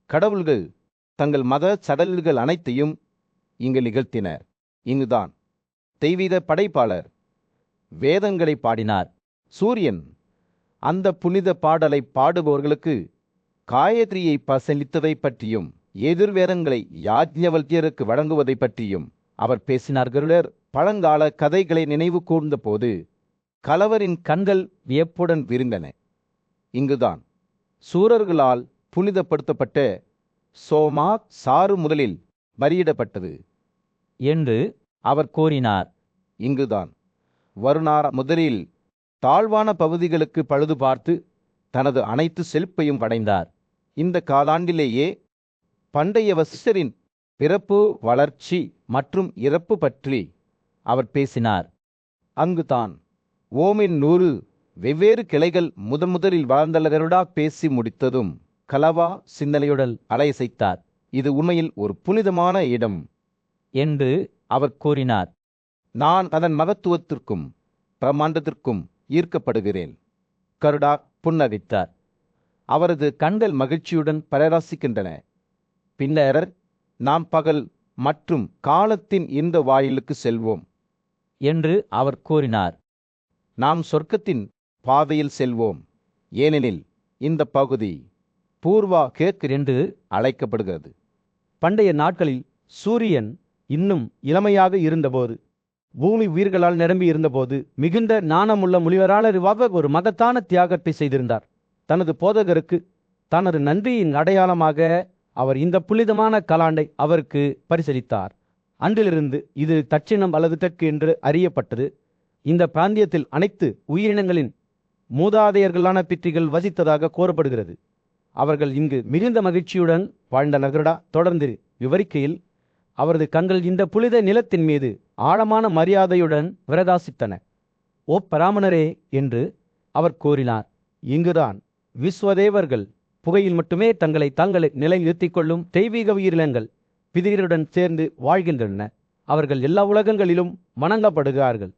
கடவுள்கள் தங்கள் மத சடல்கள் அனைத்தையும் இங்கு நிகழ்த்தினர். இங்குதான் தெய்வீக படைப்பாளர் வேதங்களை பாடினார். சூரியன் அந்த புனித பாடலை பாடுபவர்களுக்கு காயத்ரியை பசலித்ததை பற்றியும் எதிர்வேதங்களை யாஜ்ஞவல்யருக்கு வழங்குவதை பற்றியும் அவர் பேசினார்கள். பழங்கால கதைகளை நினைவு கூர்ந்த போது கலவரின் கண்கள் வியப்புடன் விரிந்தன. இங்குதான் சூரர்களால் புனிதப்படுத்தப்பட்ட சோமா சாறு முதலில் பலியிடப்பட்டது என்று அவர் கூறினார். இங்குதான் வருணார் முதலில் தாழ்வான பகுதிகளுக்கு பழுது பார்த்து தனது அனைத்து செழிப்பையும் அடைந்தார். இந்த காலாண்டிலேயே பண்டைய வசிஷ்டரின் பிறப்பு, வளர்ச்சி மற்றும் இறப்பு பற்றி அவர் பேசினார். அங்குதான் ஓமின் 100 வெவ்வேறு கிளைகள் முதலில் வளர்ந்தலருடா பேசி முடித்ததும் கலவா சிந்தனையுடன் அலையசைத்தார். இது உண்மையில் ஒரு புனிதமான இடம் என்று அவர் கூறினார். நான் அதன் மகத்துவத்திற்கும் பிரமாண்டத்திற்கும் ஈர்க்கப்படுகிறேன். கருடா புன்னகைத்தார். அவரது கண்கள் மகிழ்ச்சியுடன் பிரகாசிக்கின்றன. பின்னர் நாம் பகல் மற்றும் காலத்தின் இந்த வாயிலுக்கு செல்வோம் என்று அவர் கூறினார். நாம் சொர்க்கத்தின் பாதையில் செல்வோம், ஏனெனில் இந்த பகுதி பூர்வா கேக் என்று அழைக்கப்படுகிறது. பண்டைய நாட்களில் சூரியன் இன்னும் இளமையாக இருந்தபோது, பூமி உயிர்களால் நிரம்பி இருந்தபோது, மிகுந்த நாணமுள்ள முனிவராளர் ஒரு மகத்தான தியாகத்தை செய்திருந்தார். தனது போதகருக்கு தனது நன்றியின் அடையாளமாக அவர் இந்த புனிதமான காலாண்டை அவருக்கு பரிசளித்தார். அன்றிலிருந்து இது தட்சிணம் அல்லது தெற்கு என்று அறியப்பட்டது. இந்த பிராந்தியத்தில் அனைத்து உயிரினங்களின் மூதாதையர்களான பிற்றிகள் வசித்ததாக கூறப்படுகிறது. அவர்கள் இங்கு மிகுந்த மகிழ்ச்சியுடன் வாழ்ந்தனர்களா தொடர்ந்து விவரிக்கையில் அவரது கண்கள் இந்த புனித நிலத்தின் மீது ஆழமான மரியாதையுடன் பிரகாசித்தன. ஓ பராமணரே என்று அவர் கூறினார். இங்குதான் விஸ்வதேவர்கள் புகையில் மட்டுமே தங்களை நிலைநிறுத்திக் கொள்ளும் தெய்வீக உயிரினங்கள் பிதிர்களுடன் சேர்ந்து வாழ்கின்றன. அவர்கள் எல்லா உலகங்களிலும் வணங்கப்படுகிறார்கள்.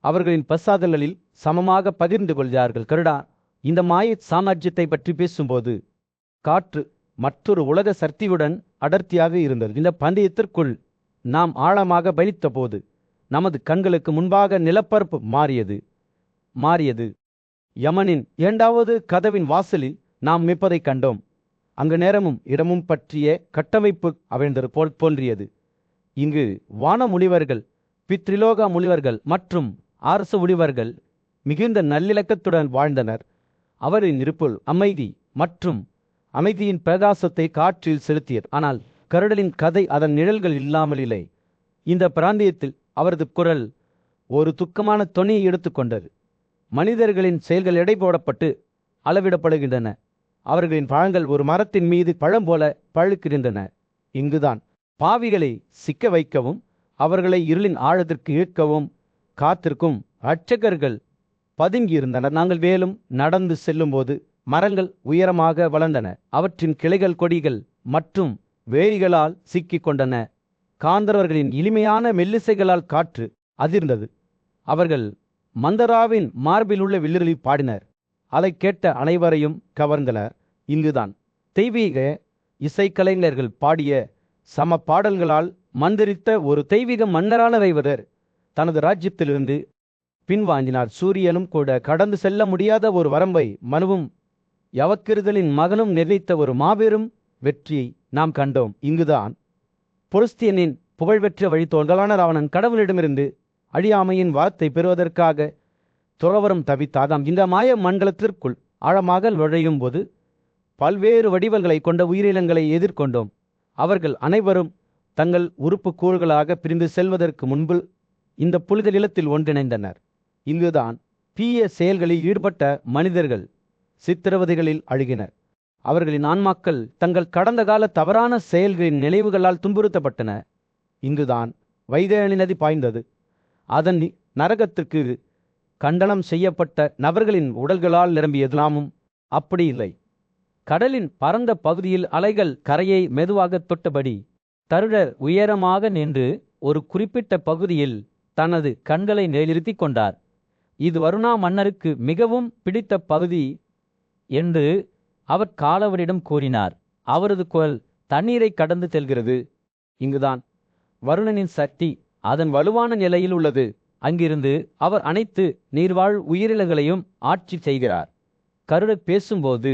அவர்களின் பசாதல்களில் சமமாக பகிர்ந்து கொள்கிறார்கள். கருடா இந்த மாய சாம்ராஜ்யத்தை பற்றி பேசும்போது காற்று மற்றொரு உலக சக்தியுடன் அடர்த்தியாக இருந்தது. இந்த பந்தயத்திற்குள் நாம் ஆழமாக பயணித்த போது நமது கண்களுக்கு முன்பாக நிலப்பரப்பு மாறியது. யமனின் 2வது கதவின் வாசலில் நாம் நிற்பதை கண்டோம். அங்கு நேரமும் இடமும் பற்றிய கட்டமைப்பு அவிழ்ந்தது போல் தோன்றியது. இங்கு வான முனிவர்கள், பித்ரிலோக முனிவர்கள் மற்றும் அரச முனிவர்கள் மிகுந்த நல்லிணக்கத்துடன் வாழ்ந்தனர். அவரின் இருப்பில் அமைதி மற்றும் அமைதியின் பிரகாசத்தை காற்றில் செலுத்தியது. ஆனால் கருடலின் கதை அதன் நிழல்கள் இல்லாமல் இல்லை. இந்த பிராந்தியத்தில் அவரது குரல் ஒரு துக்கமான தொனியை எடுத்துக்கொண்டது. மனிதர்களின் செயல்கள் எடை போடப்பட்டு அளவிடப்படுகின்றன. அவர்களின் பழங்கள் ஒரு மரத்தின் மீது பழம் போல பழுக்கின்றன. இங்குதான் பாவிகளை சிக்க வைக்கவும் அவர்களை இருளின் ஆழத்திற்கு இழுக்கவும் காத்திருக்கும் இரட்சகர்கள் பதுங்கியிருந்தனர். நாங்கள் மேலும் நடந்து செல்லும்போது மரங்கள் உயரமாக வளர்ந்தன. அவற்றின் கிளைகள், கொடிகள் மற்றும் வேரிகளால் சிக்கிக் கொண்டன. காந்தர்வர்களின் இனிமையான மெல்லிசைகளால் காற்று அதிர்ந்தது. அவர்கள் மந்தராவின் மார்பில் உள்ள வில்லிரலி பாடினர். அதை கேட்ட அனைவரையும் கவர்ந்தனர். இங்குதான் தெய்வீக இசைக்கலைஞர்கள் பாடிய சம பாடல்களால் மந்திரித்த ஒரு தெய்வீக மன்னரான வைவதர் தனது ராஜ்யத்திலிருந்து பின்வாங்கினார். சூரியனும் கூட கடந்து செல்ல முடியாத ஒரு வரம்பை மனுவும் யவக்கிருதலின் மகனும் நிர்ணயித்த ஒரு மாபெரும் வெற்றியை நாம் கண்டோம். இங்குதான் பொருஸ்தியனின் புகழ்பெற்ற வழித்தோன்றலான ராவணன் கடவுளிடமிருந்து அழியாமையின் வார்த்தை பெறுவதற்காக துறவரம் தவித்தாதாம். இந்த மாய மண்டலத்திற்குள் ஆழமாக நுழையும் போது பல்வேறு வடிவங்களை கொண்ட உயிரினங்களை எதிர்கொண்டோம். அவர்கள் அனைவரும் தங்கள் உறுப்பு கூறுகளாக பிரிந்து செல்வதற்கு முன்பு இந்த புனித நிலத்தில் ஒன்றிணைந்தனர். இங்குதான் தீய செயல்களில் ஈடுபட்ட மனிதர்கள் சித்திரவதைகளில் அழுகினர். அவர்களின் ஆன்மாக்கள் தங்கள் கடந்த கால தவறான செயல்களின் நினைவுகளால் துன்புறுத்தப்பட்டன. இங்குதான் வைதேனி நதி பாய்ந்தது. அதன் நரகத்திற்கு கண்டனம் செய்யப்பட்ட நபர்களின் உடல்களால் நிரம்பியது. நாமும் அப்படி இல்லை. கடலின் பரந்த பகுதியில் அலைகள் கரையை மெதுவாக தொட்டபடி தருடர் உயரமாக நின்று ஒரு குறிப்பிட்ட பகுதியில் தனது கண்களை நிலைநிறுத்தி கொண்டார். இது வருணா மன்னருக்கு மிகவும் பிடித்த பகுதி என்று அவர் காலவரிடம் கூறினார். அவரது குரல் தண்ணீரை கடந்து செல்கிறது. இங்குதான் வருணனின் சக்தி அதன் வலுவான நிலையில் உள்ளது. அங்கிருந்து அவர் அனைத்து நீர்வாழ் உயிரினங்களையும் ஆட்சி செய்கிறார். கருடர் பேசும்போது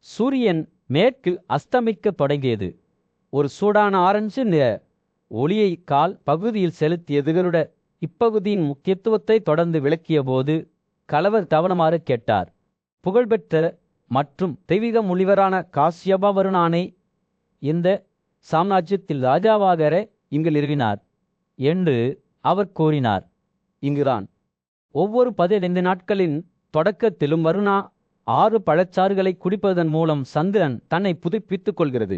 சூரியன் மேற்கில் அஸ்தமிக்கத் தொடங்கியது. ஒரு சூடான ஆரஞ்சு நிற ஒளியை கால் பகுதியில் செலுத்தியது. கருடர் இப்பகுதியின் முக்கியத்துவத்தை தொடர்ந்து விளக்கிய போது கலவர் கவனமாக கேட்டார். புகழ்பெற்ற மற்றும் தெய்வீக முனிவரான காசியப வருணானை இந்த சாம்ராஜ்யத்தில் ராஜாவாக இங்கு நிறுவினார் என்று அவர் கூறினார். இங்குதான் ஒவ்வொரு 15 நாட்களின் தொடக்கத்திலும் வருணா 6 பழச்சாறுகளை குடிப்பதன் மூலம் சந்திரன் தன்னை புதுப்பித்துக் கொள்கிறது.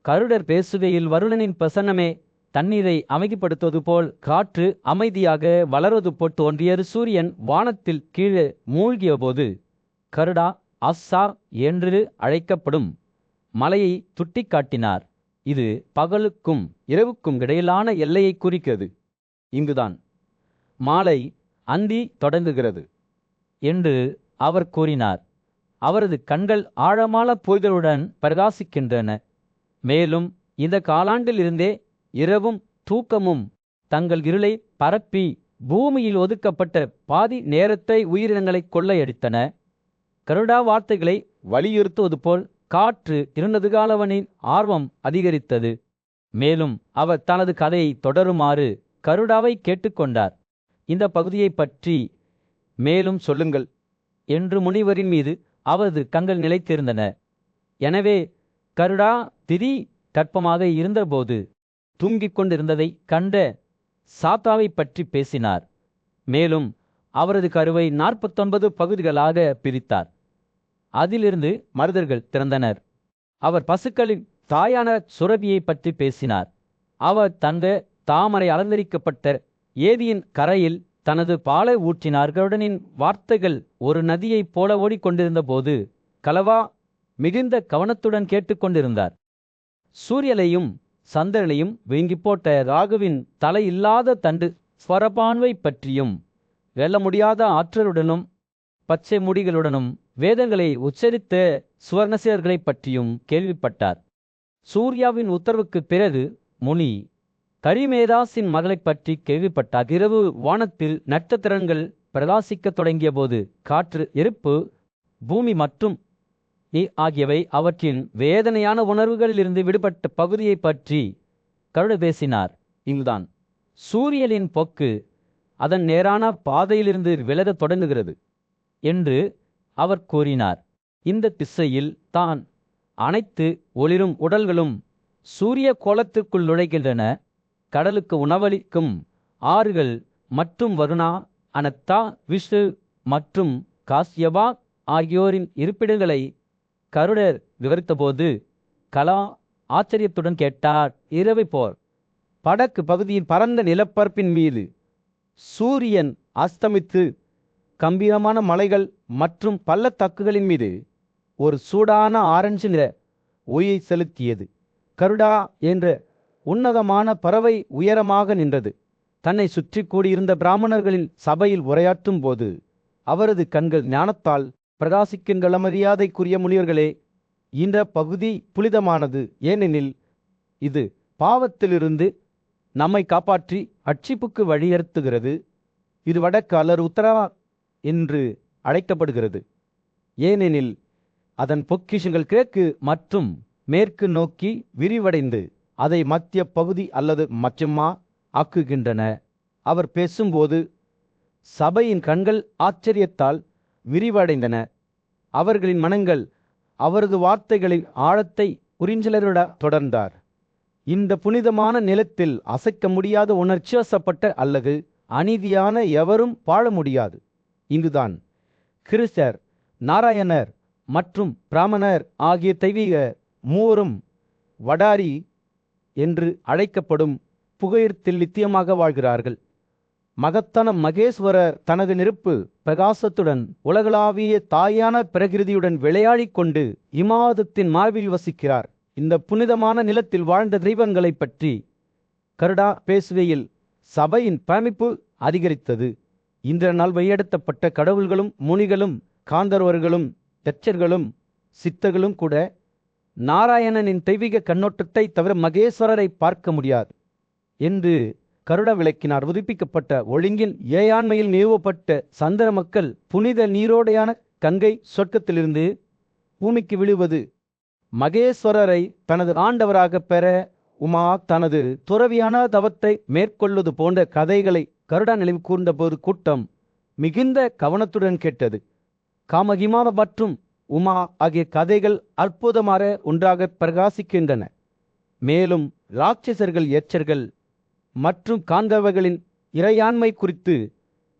கருடர் பேசுகையில் வருணனின் பிரசன்னமே தண்ணீரை அமைதிப்படுத்துவது போல் காற்று அமைதியாக வளர்வது போல் தோன்றியது. சூரியன் வானத்தில் கீழே மூழ்கிய போது கருடா அஸ்ஸா என்று அழைக்கப்படும் மலையை சுட்டிக்காட்டினார். இது பகலுக்கும் இரவுக்கும் இடையிலான எல்லையை குறிக்கிறது. இங்குதான் மாலை அந்தி தொடங்குகிறது என்று அவர் கூறினார். அவரது கண்கள் ஆழமான புரிதலுடன் பிரகாசிக்கின்றன. மேலும் இந்த காலாண்டிலிருந்தே இரவும் தூக்கமும் தங்கள் இருளை பரப்பி பூமியில் ஒதுக்கப்பட்ட பாதி நேரத்தை உயிரினங்களை கொள்ளையடித்தன. கருடா வார்த்தைகளை வலியுறுத்துவது போல் காற்று இருண்டதுகாலவனின் ஆர்வம் அதிகரித்தது. மேலும் அவர் தனது கதையை தொடருமாறு கருடாவை கேட்டுக்கொண்டார். இந்த பகுதியை பற்றி மேலும் சொல்லுங்கள் என்று முனிவரின் மீது அவரது கண்கள் நிலைத்திருந்தன. எனவே கருடா திரி கற்பமாக இருந்தபோது தூங்கிக் கொண்டிருந்ததை கண்ட சாத்தாவை பற்றி பேசினார். மேலும் அவரது கருவை 49 பகுதிகளாக பிரித்தார். அதிலிருந்து மனிதர்கள் திறந்தனர். அவர் பசுக்களின் தாயான சுரபியை பற்றி பேசினார். அவர் தந்த தாமரை அலங்கரிக்கப்பட்ட ஏதியின் கரையில் தனது பாலை ஊற்றினார். கருடனின் வார்த்தைகள் ஒரு நதியைப் போல ஓடிக்கொண்டிருந்த போது கலவா மிகுந்த கவனத்துடன் கேட்டுக்கொண்டிருந்தார். சூரியனையும் சந்திரனையும் வீங்கி போட்ட ராகுவின் தலை இல்லாத தண்டு ஸ்வரபான்வை பற்றியும் வெல்ல முடியாத ஆற்றலுடனும் பச்சை முடிகளுடனும் வேதங்களை உச்சரித்த சுவர்ணசேரர்களைப் பற்றியும் கேள்விப்பட்டார். சூர்யாவின் உத்தரவுக்கு பிறகு முனி கரிமேதாசின் மகளைப் பற்றி கேள்விப்பட்டார். இரவு வானத்தில் நட்சத்திரங்கள் பிரகாசிக்கத் தொடங்கிய போது காற்று எரிப்பு பூமி மற்றும் ஆகியவை அவற்றின் வேதனையான உணர்வுகளிலிருந்து விடுபட்ட பகுதியை பற்றி கருடர் பேசினார். இங்குதான் சூரியனின் போக்கு அதன் நேரான பாதையிலிருந்து விலகத் தொடங்குகிறது என்று அவர் கூறினார். இந்த திசையில் தான் அனைத்து ஒளிரும் உடல்களும் சூரிய கோலத்திற்குள் நுழைகின்றன. கடலுக்கு உணவளிக்கும் ஆறுகள் மற்றும் வருணா, அனத்தா, விஷ்ணு மற்றும் காசியபா ஆகியோரின் இருப்பிடங்களை கருடர் விவரித்தபோது கலா ஆச்சரியத்துடன் கேட்டார். இரவை போர் வடக்கு பகுதியின் பரந்த நிலப்பரப்பின் மீது சூரியன் அஸ்தமித்து கம்பீரமான மலைகள் மற்றும் பள்ளத்தாக்குகளின் மீது ஒரு சூடான ஆரஞ்சு நிற ஒளியை செலுத்தியது. கருடா என்ற உன்னதமான பறவை உயரமாக நின்றது. தன்னை சுற்றி கூடியிருந்த பிராமணர்களின் சபையில் உரையாற்றும் போது அவரது கண்கள் ஞானத்தால் பிரகாசிக்கின்ற மரியாதைக்குரிய முனிவர்களே, இந்த பகுதி புனிதமானது. ஏனெனில் இது பாவத்திலிருந்து நம்மை காப்பாற்றி அட்சிப்புக்கு வழியறுத்துகிறது. இது வடக்கு அல்லது உத்தரா என்று அழைக்கப்படுகிறது. ஏனெனில் அதன் பொக்கிஷங்கள் கிழக்கு மற்றும் மேற்கு நோக்கி விரிவடைந்து அதை மத்திய பகுதி அல்லது மச்சமா ஆக்குகின்றன. அவர் பேசும்போது சபையின் கண்கள் ஆச்சரியத்தால் விரிவடைந்தன. அவர்களின் மனங்கள் அவரது வார்த்தைகளின் ஆழத்தை உறிஞ்சலருட தொடர்ந்தார். இந்த புனிதமான நிலத்தில் அசைக்க முடியாத உணர்ச்சிவசப்பட்ட அல்லது அநீதியான எவரும் வாழ முடியாது. இங்குதான் கிறிஸ்தர், நாராயணர் மற்றும் பிராமணர் ஆகிய தெய்வீக மூவரும் வடாரி என்று அழைக்கப்படும் புகையிரத்தில் நித்தியமாக வாழ்கிறார்கள். மகத்தான மகேஸ்வரர் தனது நெருப்பு பிரகாசத்துடன் உலகளாவிய தாயான பிரகிருதியுடன் விளையாடிக் கொண்டு இமாதத்தின் மார்பில் வசிக்கிறார். இந்த புனிதமான நிலத்தில் வாழ்ந்த தெய்வங்களை பற்றி கருடா பேசுகையில் சபையின் பிரமிப்பு அதிகரித்தது. இந்திரனால் வழியெடுத்தப்பட்ட கடவுள்களும் முனிகளும் காந்தர்வர்களும் தச்சர்களும் சித்தர்களும் கூட நாராயணனின் தெய்வீக கண்ணோட்டத்தை தவிர மகேஸ்வரரை பார்க்க முடியாது என்று கருட விளக்கினார். புதுப்பிக்கப்பட்ட ஒழுங்கில் ஏயாண்மையில் நிறுவப்பட்ட சந்திர மக்கள் புனித நீரோடையான கங்கை சொர்க்கத்திலிருந்து பூமிக்கு விழுவது, மகேஸ்வரரை தனது ஆண்டவராக பெற உமா தனது துறவியான தவத்தை மேற்கொள்வது போன்ற கதைகளை கருடா நினைவு கூர்ந்தபோது கூட்டம் மிகுந்த கவனத்துடன் கேட்டது. காமகிமான மற்றும் உமா ஆகிய கதைகள் அற்புதமாக ஒன்றாக பிரகாசிக்கின்றன. மேலும் ராட்சசர்கள், எச்சர்கள் மற்றும் காந்தவர்களின் இறையாண்மை குறித்து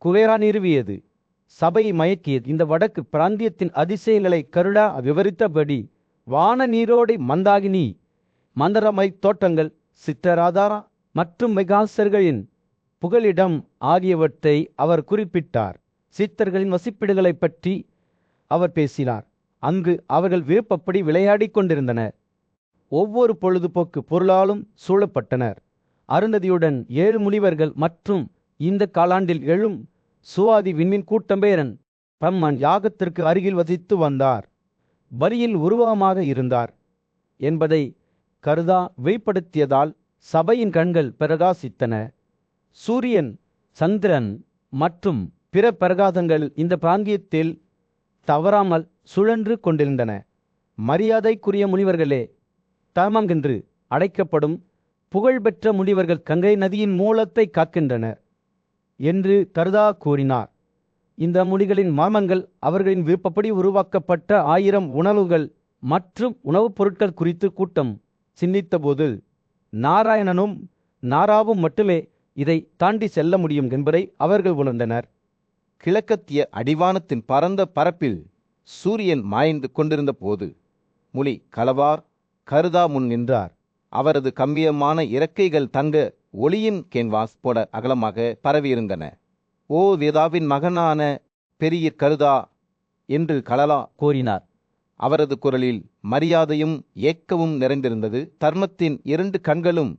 குவேரா நிறுவியது, சபையை மயக்கியது. இந்த வடக்கு பிராந்தியத்தின் அதிசயங்களை கருடா விவரித்தபடி வான நீரோடை, மந்தாகினி, மந்தரமை தோட்டங்கள், சித்தராதாரா மற்றும் மெகாசர்களின் புகலிடம் ஆகியவற்றை அவர் குறிப்பிட்டார். சித்தர்களின் வசிப்பிடங்களை பற்றி அவர் பேசினார். அங்கு அவர்கள் விருப்பப்படி விளையாடிக் கொண்டிருந்தனர். ஒவ்வொரு பொழுதுபோக்கு பொருளாலும் சூழப்பட்டனர். அருந்ததியுடன் 7 முனிவர்கள் மற்றும் இந்த காலாண்டில் எழும் சுவாதி விண்மின் கூட்டம்பேரன் பிரம்மன் யாகத்திற்கு அருகில் வசித்து வந்தார். பலியில் உருவகமாக இருந்தார் என்பதை கருதா வெளிப்படுத்தியதால் சபையின் கண்கள் பிரகாசித்தன. சூரியன், சந்திரன் மற்றும் பிற பிரகாசங்கள் இந்த பிராந்தியத்தில் தவறாமல் சுழன்று கொண்டிருந்தன. மரியாதைக்குரிய முனிவர்களே, தமம் என்று அழைக்கப்படும் புகழ்பெற்ற முனிவர்கள் கங்கை நதியின் மூலத்தை காக்கின்றனர் என்று கருதா கூறினார். இந்த முனிகளின் மாமங்கள் அவர்களின் விருப்பப்படி உருவாக்கப்பட்ட 1000 உணவுகள் மற்றும் உணவுப் பொருட்கள் குறித்து கூட்டம் சிந்தித்தபோது நாராயணனும் நாராவும் மட்டுமே இதை தாண்டி செல்ல முடியும் என்பதை அவர்கள் உணர்ந்தனர். கிழக்கத்திய அடிவானத்தின் பரந்த பரப்பில் சூரியன் மாய்ந்து கொண்டிருந்த போது முனி கலவார் கருதா முன் நின்றார். அவரது கம்பியமான இறக்கைகள் தங்க ஒளியின் கேன்வாஸ் போட அகலமாக பரவியிருந்தன. ஓ வேதாவின் மகனான பெரிய கருதா என்று கலலா கூறினார். அவரது குரலில் மரியாதையும் ஏக்கமும் நிறைந்திருந்தது. தர்மத்தின் 2 கண்களும்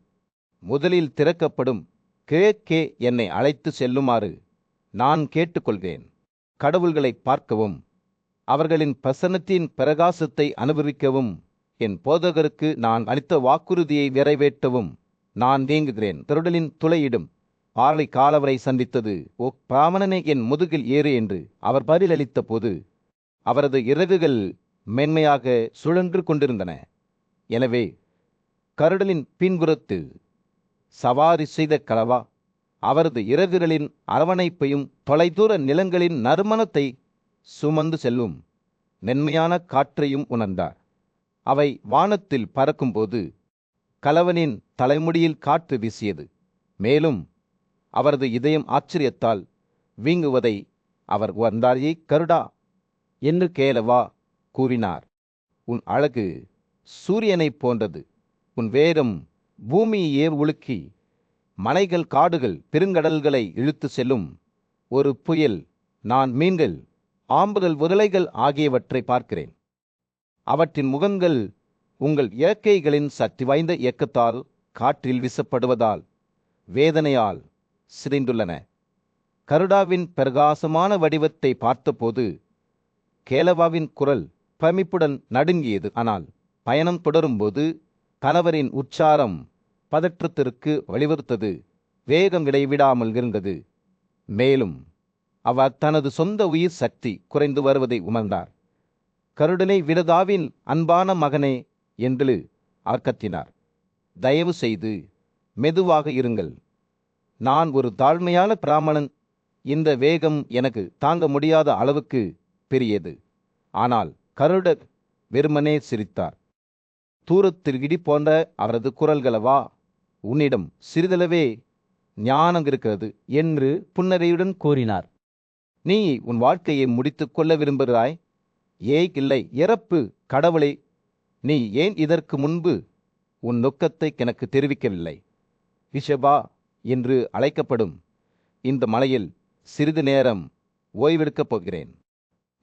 முதலில் திறக்கப்படும். கிழக்கே என்னை அழைத்து செல்லுமாறு நான் கேட்டுக்கொள்கிறேன். கடவுள்களை பார்க்கவும் அவர்களின் பிரசன்னத்தின் பிரகாசத்தை அனுபவிக்கவும் என் போதகருக்கு நான் அளித்த வாக்குறுதியை நிறைவேற்றவும் நான் வேங்குகிறேன். திருடலின் துளையிடும் ஆலை காலவரை சந்தித்தது. ஓ பிராமணனே, என் முதுகில் ஏறு என்று அவர் பதிலளித்த போது அவரது இறகுகள் மென்மையாக சுழன்று கொண்டிருந்தன. எனவே கருடலின் பின்புறத்தில் சவாரி செய்த கலவா அவரது இறகுகளின் அரவணைப்பையும் தொலைதூர நிலங்களின் நறுமணத்தை சுமந்து செல்லும் மென்மையான காற்றையும் உணர்ந்தார். அவை வானத்தில் பறக்கும்போது கலவனின் தலைமுடியில் காற்று வீசியது. மேலும் அவரது இதயம் ஆச்சரியத்தால் வீங்குவதை அவர் உணர்ந்தாயே. கருடா என்று கேலவா கூறினார். உன் அழகு சூரியனைப் போன்றது. உன் வேகம் பூமியையே உலுக்கி மலைகள், காடுகள், பெருங்கடல்களை இழுத்து செல்லும் ஒரு புயல். நான் மீன்கள், ஆம்புகள், உருளைகள் ஆகியவற்றை பார்க்கிறேன். அவற்றின் முகங்கள் உங்கள் இயற்கைகளின் சக்தி வாய்ந்த இயக்கத்தால் காற்றில் வீசப்படுவதால் வேதனையால் சிதைந்துள்ளன. கருடாவின் பிரகாசமான வடிவத்தை பார்த்தபோது கேலவாவின் குரல் பிரமிப்புடன் நடுங்கியது. ஆனால் பயணம் தொடரும்போது கணவரின் உச்சாரம் பதற்றத்திற்கு வழிவகுத்தது. வேகம் இடைவிடாமல் இருந்தது. மேலும் அவர் தனது சொந்த உயிர் சக்தி குறைந்து வருவதை உணர்ந்தார். கருடனை விரதாவின் அன்பான மகனே என்று ஆர்க்கத்தினார். தயவு செய்து மெதுவாக இருங்கள். நான் ஒரு தாழ்மையான பிராமணன். இந்த வேகம் எனக்கு தாங்க முடியாத அளவுக்கு பெரியது. ஆனால் கருடர் வெறுமனே சிரித்தார். தூரத்தில் இடி போன்ற அவரது குரல்களவா, உன்னிடம் சிறிதளவே ஞானம் இருக்கிறது என்று புன்னரையுடன் கூறினார். நீ உன் வாழ்க்கையை முடித்துக் கொள்ள விரும்புகிறாய். இல்லை, இறப்பு. கடவுளே, நீ ஏன் இதற்கு முன்பு உன் நோக்கத்தை எனக்கு தெரிவிக்கவில்லை? விஷபா என்று அழைக்கப்படும் இந்த மலையில் சிறிது நேரம் ஓய்வெடுக்கப் போகிறேன்.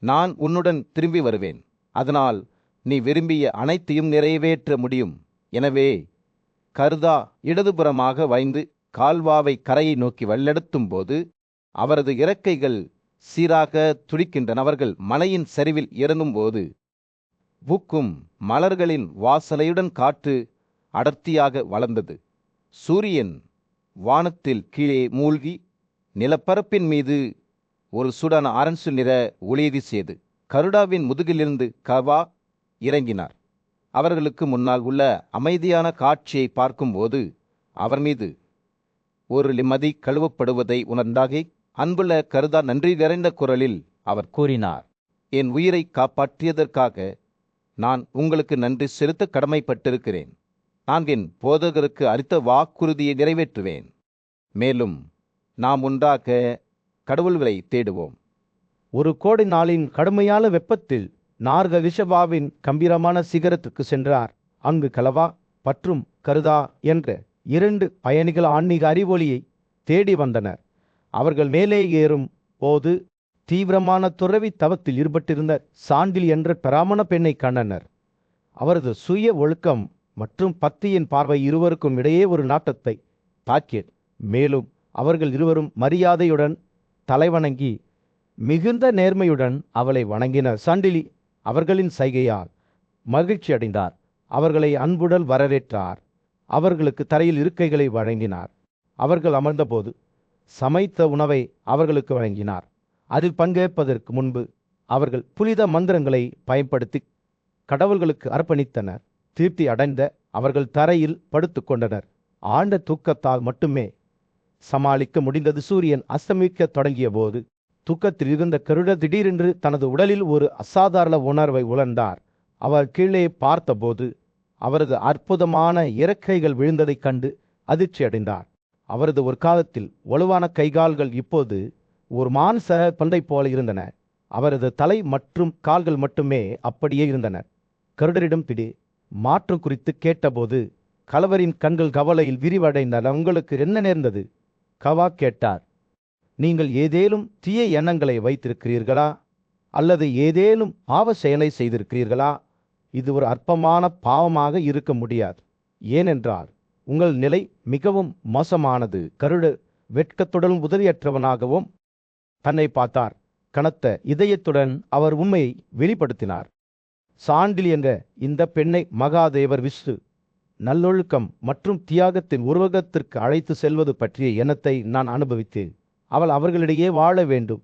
நான் உன்னுடன் திரும்பி வருவேன். அதனால் நீ விரும்பிய அனைத்தையும் நிறைவேற்ற முடியும். எனவே கருதா இடதுபுறமாக வைந்து கால்வாவை கரையை நோக்கி வழிநடத்தும் போது அவரது இறக்கைகள் சீராக துடிக்கின்றன. அவர்கள் மலையின் சரிவில் இறங்கும்போது பூக்கும் மலர்களின் வாசனையுடன் காற்று அடர்த்தியாக வளர்ந்தது. சூரியன் வானத்தில் கீழே மூழ்கி நிலப்பரப்பின் மீது ஒரு சுடான அரசு நிற ஒளி வீசியது. கருடாவின் முதுகிலிருந்து கவா இறங்கினார். அவர்களுக்கு முன்னால் உள்ள அமைதியான காட்சியை பார்க்கும்போது அவர் மீது ஒரு நிம்மதி கழுவப்படுவதை உணர்ந்தாகி, அன்புள்ள கருதா நன்றி நிறைந்த குரலில் அவர் கூறினார். என் உயிரை காப்பாற்றியதற்காக நான் உங்களுக்கு நன்றி செலுத்த கடமைப்பட்டிருக்கிறேன். நான் என் போதகருக்கு அளித்த வாக்குறுதியை நிறைவேற்றுவேன். மேலும் நாம் ஒன்றாக கடவுள்களை தேடுவோம். ஒரு கோடை நாளின் கடுமையான வெப்பத்தில் நார்க ரிஷபாவின் கம்பீரமான சிகரத்துக்கு சென்றார். அங்கு கலவா மற்றும் கருதா என்ற 2 பயணிகள் ஆன்மீக அறிவொளியை தேடி வந்தனர். அவர்கள் மேலே ஏறும் போது தீவிரமான துறவி தவத்தில் ஈடுபட்டிருந்த சாண்டில் என்ற பிராமண பெண்ணை கண்டனர். அவரது சுய ஒழுக்கம் மற்றும் பக்தியின் பார்வை இருவருக்கும் இடையே ஒரு நாட்டத்தை தாக்கியது. மேலும் அவர்கள் இருவரும் மரியாதையுடன் தலைவணங்கி மிகுந்த நேர்மையுடன் அவளை வணங்கினர். சாண்டிலி அவர்களின் சைகையால் மகிழ்ச்சி அடைந்தார். அவர்களை அன்புடன் வரவேற்றார். அவர்களுக்கு தரையில் இருக்கைகளை வழங்கினார். அவர்கள் அமர்ந்தபோது சமைத்த உணவை அவர்களுக்கு வழங்கினார். அதில் பங்கேற்பதற்கு முன்பு அவர்கள் புனித மந்திரங்களை பயன்படுத்தி கடவுள்களுக்கு அர்ப்பணித்தனர். திருப்தி அடைந்த அவர்கள் தரையில் படுத்து கொண்டனர். ஆழ்ந்த தூக்கத்தால் மட்டுமே சமாளிக்க முடிந்தது. சூரியன் அஸ்தமிக்க தொடங்கிய போது தூக்கத்தில் இருந்த கருட திடீரென்று தனது உடலில் ஒரு அசாதாரண உணர்வை உணர்ந்தார். அவர் கீழே பார்த்தபோது அவரது அற்புதமான இறக்கைகள் விழுந்ததைக் கண்டு அதிர்ச்சி அடைந்தார். அவரது ஒரு காலத்தில் வலுவான கைகால்கள் இப்போது ஒரு மான்ச பந்தை போல இருந்தன. அவரது தலை மற்றும் கால்கள் மட்டுமே அப்படியே இருந்தன. கருடரிடம் திடீர் மாற்றம் குறித்து கேட்டபோது கலவரின் கண்கள் கவலையில் விரிவடைந்தன. உங்களுக்கு என்ன நேர்ந்தது? கவா கேட்டார். நீங்கள் ஏதேனும் தீய எண்ணங்களை வைத்திருக்கிறீர்களா? அல்லது ஏதேனும் பாவ செயலை செய்திருக்கிறீர்களா? இது ஒரு அற்பமான பாவமாக இருக்க முடியாது. ஏனென்றால் உங்கள் நிலை மிகவும் மோசமானது. கருட வெட்கத்துடன் உதவியற்றவனாகவும் தன்னை பார்த்தார். கனத்த இதயத்துடன் அவர் உண்மையை வெளிப்படுத்தினார். சாண்டில் என்ற இந்த பெண்ணை மகாதேவர் விஷ்ணு நல்லொழுக்கம் மற்றும் தியாகத்தின் உருவகத்திற்கு அழைத்து செல்வது பற்றிய எண்ணத்தை நான் அனுபவித்தேன். அவள் அவர்களிடையே வாழ வேண்டும்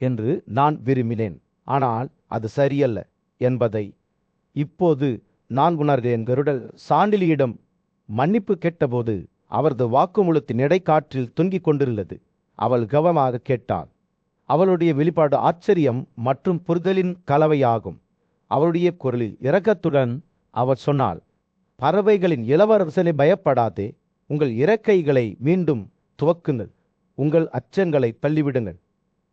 என்று நான் விரும்பினேன். ஆனால் அது சரியல்ல என்பதை இப்போது நான் உணர்கிறேன். கருடல் சாண்டிலியிடம் மன்னிப்பு கேட்டபோது அவரது வாக்குமூலத்தின் இடைக்காற்றில் தொங்கிக் கொண்டிருந்தது. அவள் கவனமாக கேட்டாள். அவளுடைய வெளிப்பாடு ஆச்சரியம் மற்றும் புரிதலின் கலவையாகும். அவளுடைய குரலில் இரக்கத்துடன் அவர் சொன்னாள், பறவைகளின் இளவரசனை பயப்படாதே. உங்கள் இறக்கைகளை மீண்டும் துவக்குங்கள். உங்கள் அச்சங்களை தள்ளிவிடுங்கள்.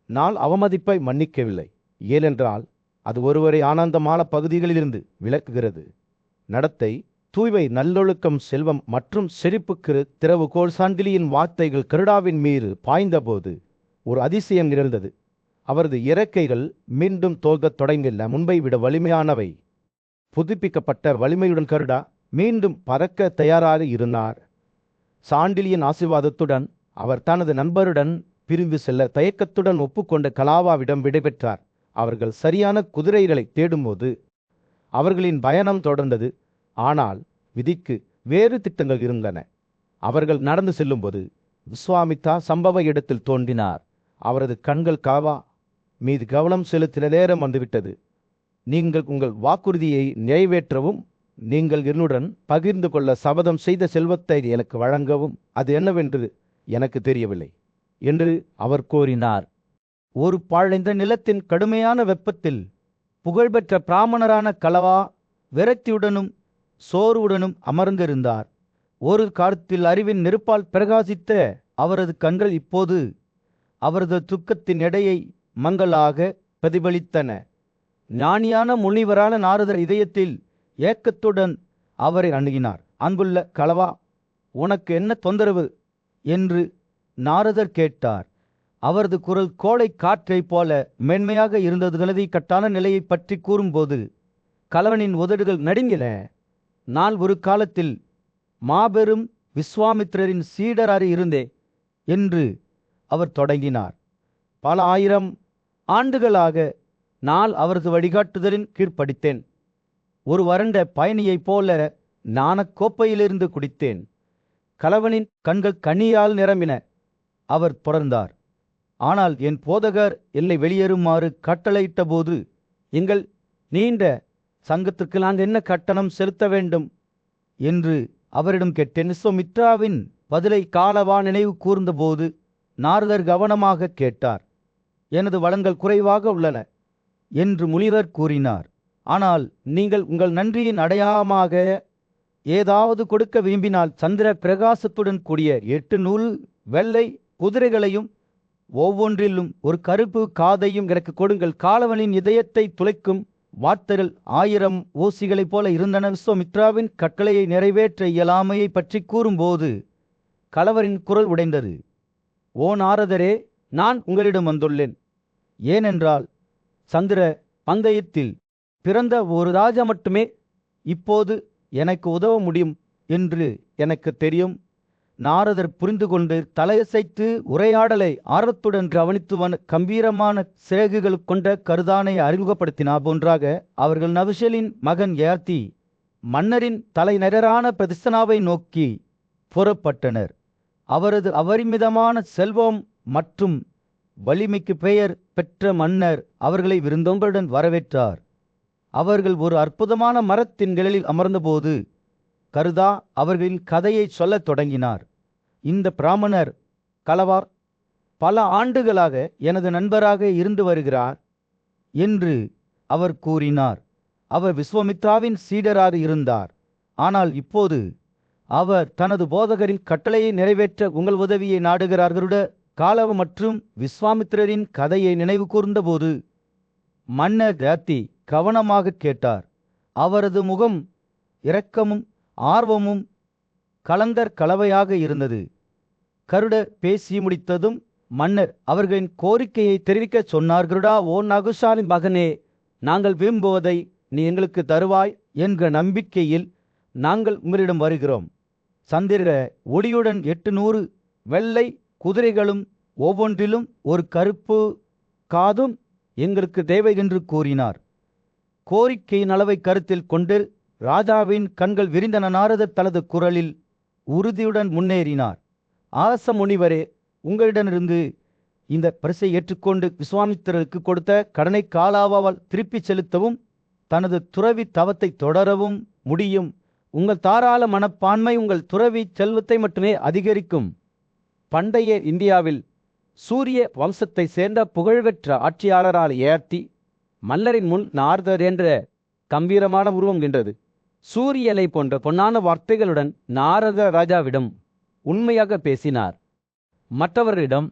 நான் அவமதிப்பை மன்னிக்கவில்லை, ஏனென்றால் அது ஒருவரை ஆனந்தமான பகுதிகளிலிருந்து விலக்குகிறது. நடத்தை, தூய்மை, நல்லொழுக்கம், செல்வம் மற்றும் செழிப்புக்கு திறவுகோல். சாண்டிலியின் வார்த்தைகள் கருடாவின் மீது பாய்ந்தபோது ஒரு அதிசயம் நிகழ்ந்தது. அவரது இறக்கைகள் மீண்டும் தோல்கத் தொடங்கின. முன்பை விட வலிமையானவை. புதுப்பிக்கப்பட்ட வலிமையுடன் கருடா மீண்டும் பறக்க தயாராக இருந்தார். சாண்டிலியின் ஆசீர்வாதத்துடன் அவர் தனது நண்பருடன் பிரிந்து செல்ல தயக்கத்துடன் ஒப்புக்கொண்ட கலாவாவிடம் விடைபெற்றார். அவர்கள் சரியான குதிரைகளை தேடும்போது அவர்களின் பயணம் தொடர்ந்தது. ஆனால் விதிக்கு வேறு திட்டங்கள் இருந்தன. அவர்கள் நடந்து செல்லும்போது விஸ்வாமித்தா சம்பவ இடத்தில் தோன்றினார். அவரது கண்கள் கவா மீது கவனம் செலுத்தின நேரம் வந்துவிட்டது. நீங்கள் உங்கள் வாக்குறுதியை நிறைவேற்றவும், நீங்கள் என்னுடன் பகிர்ந்து கொள்ள சபதம் செய்த செல்வத்தை எனக்கு வழங்கவும் அது என்னவென்று எனக்கு தெரியவில்லை என்று அவர் கோரினார். ஒரு பாழடைந்த நிலத்தின் கடுமையான வெப்பத்தில் புகழ்பெற்ற பிராமணரான கலவா விரக்தியுடனும் சோர்வுடனும் அமர்ந்திருந்தார். ஒரு காலத்தில் அறிவின் நெருப்பால் பிரகாசித்த அவரது கண்கள் இப்போது அவரது துக்கத்தின் எடையை மங்களாக பிரதிபலித்தன. ஞானியான முனிவரான நாரதர் இதயத்தில் ஏக்கத்துடன் அவரை அணுகினார். அன்புள்ள கலவா, உனக்கு என்ன தொந்தரவு என்று நாரதர் கேட்டார். அவரது குரல் கோடை காற்றைப் போல மென்மையாக இருந்தது. கலதி கட்டான நிலையை பற்றி கூறும்போது கலவனின் உதடுகள் நடுங்கின. நான் ஒரு காலத்தில் மாபெரும் விஸ்வாமித்திரரின் சீடராக இருந்தேன் என்று அவர் தொடங்கினார். பல 1000 ஆண்டுகளாக நான் அவரது வழிகாட்டுதலின் கீழ் படித்தேன். ஒரு வறண்ட பயணியைப் போல ஞானக்கோப்பையிலிருந்து குடித்தேன். கலவனின் கண்கள் கண்ணியால் நிரம்பின. அவர் தொடர்ந்தார். ஆனால் என் போதகர் என்னை வெளியேறுமாறு கட்டளையிட்டபோது, எங்கள் நீண்ட சங்கத்திற்கு நான் என்ன கட்டணம் செலுத்த வேண்டும் என்று அவரிடம் கேட்டேன். விஸ்வாமித்ராவின் பதிலை காலவா நினைவு கூர்ந்தபோது நாரதர் கவனமாக கேட்டார். எனது வளங்கள் குறைவாக உள்ளன என்று முனிவர் கூறினார். ஆனால் நீங்கள் உங்கள் நன்றியின் அடையாளமாக ஏதாவது கொடுக்க விரும்பினால் சந்திர பிரகாசத்துடன் கூடிய 8 வெள்ளை குதிரைகளையும் ஒவ்வொன்றிலும் ஒரு கருப்பு காதையும் எனக்கு கொடுங்கள். காலவனின் இதயத்தை துளைக்கும் வார்த்தைகள் 1000 ஊசிகளைப் போல இருந்தன. விஸ்வாமித்ராவின் கட்டளையை நிறைவேற்ற இயலாமையை பற்றி கூறும்போது கலவரின் குரல் உடைந்தது. ஓ நாரதரே, நான் உங்களிடம் வந்துள்ளேன். ஏனென்றால் சந்திர பந்தயத்தில் பிறந்த ஒரு ராஜா மட்டுமே இப்போது எனக்கு உதவ முடியும் என்று எனக்கு தெரியும். நாரதர் புரிந்து கொண்டு தலையசைத்து உரையாடலை ஆர்வத்துடன் கவனித்து கம்பீரமான சிறகுகள் கொண்ட கருதானை அறிமுகப்படுத்தினார். போன்றாக அவர்கள் நபிஷலின் மகன் யயாதி மன்னரின் தலைநகரான பிரதிஸ்தனாவை நோக்கி புறப்பட்டனர். அவரது அபரிமிதமான செல்வம் மற்றும் வலிமைக்கு பெயர் பெற்ற மன்னர் அவர்களை விருந்தோம்பலுடன் வரவேற்றார். அவர்கள் ஒரு அற்புதமான மரத்தின் நிழலில் அமர்ந்தபோது கருதா அவர்களின் கதையை சொல்லத் தொடங்கினார். இந்த பிராமணர் கலவார் பல ஆண்டுகளாக எனது நண்பராக இருந்து வருகிறார் என்று அவர் கூறினார். அவர் விஸ்வாமித்ராவின் சீடராக இருந்தார். ஆனால் இப்போது அவர் தனது போதகரின் கட்டளையை நிறைவேற்ற உங்கள் உதவியை நாடுகிறார்கள. காலவ மற்றும் விஸ்வாமித்திரரின் கதையை நினைவு கூர்ந்தபோது மன்னர் யயாதி கவனமாக கேட்டார். அவரது முகம் இரக்கமும் ஆர்வமும் கலந்தர் கலவையாக இருந்தது. கருட பேசி முடித்ததும் மன்னர் அவர்களின் கோரிக்கையை தெரிவிக்க சொன்னார். கருடா, ஓ நகுஷாலின் மகனே, நாங்கள் விரும்புவதை நீ எங்களுக்கு தருவாய் என்ற நம்பிக்கையில் நாங்கள் உங்களிடம் வருகிறோம். சந்திர ஒளியுடன் 800 வெள்ளை குதிரைகளும் ஒவ்வொன்றிலும் ஒரு கருப்பு காதும் எங்களுக்கு தேவை என்று கூறினார். கோரிக்கையின் அளவை கருத்தில் கொண்டு ராஜாவின் கண்கள் விரிந்தன. நாரதர் தனது குரலில் உறுதியுடன் முன்னேறினார். ஆச முனிவரே, உங்களிடமிருந்து இந்த பரிசை ஏற்றுக்கொண்டு விஸ்வாமித்திரருக்கு கொடுத்த கடனை காலாவால் திருப்பி செலுத்தவும் தனது துறவி தவத்தை தொடரவும் முடியும். உங்கள் தாராள மனப்பான்மை உங்கள் துறவி செல்வத்தை மட்டுமே அதிகரிக்கும். பண்டைய இந்தியாவில் சூரிய வம்சத்தை சேர்ந்த புகழ்பெற்ற ஆட்சியாளரால் யயாதி மல்லரின் முன் நாரதர் என்ற கம்பீரமான உருவம் நின்றது. சூரியனை போன்ற பொன்னான வார்த்தைகளுடன் நாரத ராஜாவிடம் உண்மையாக பேசினார். மற்றவர்களிடம்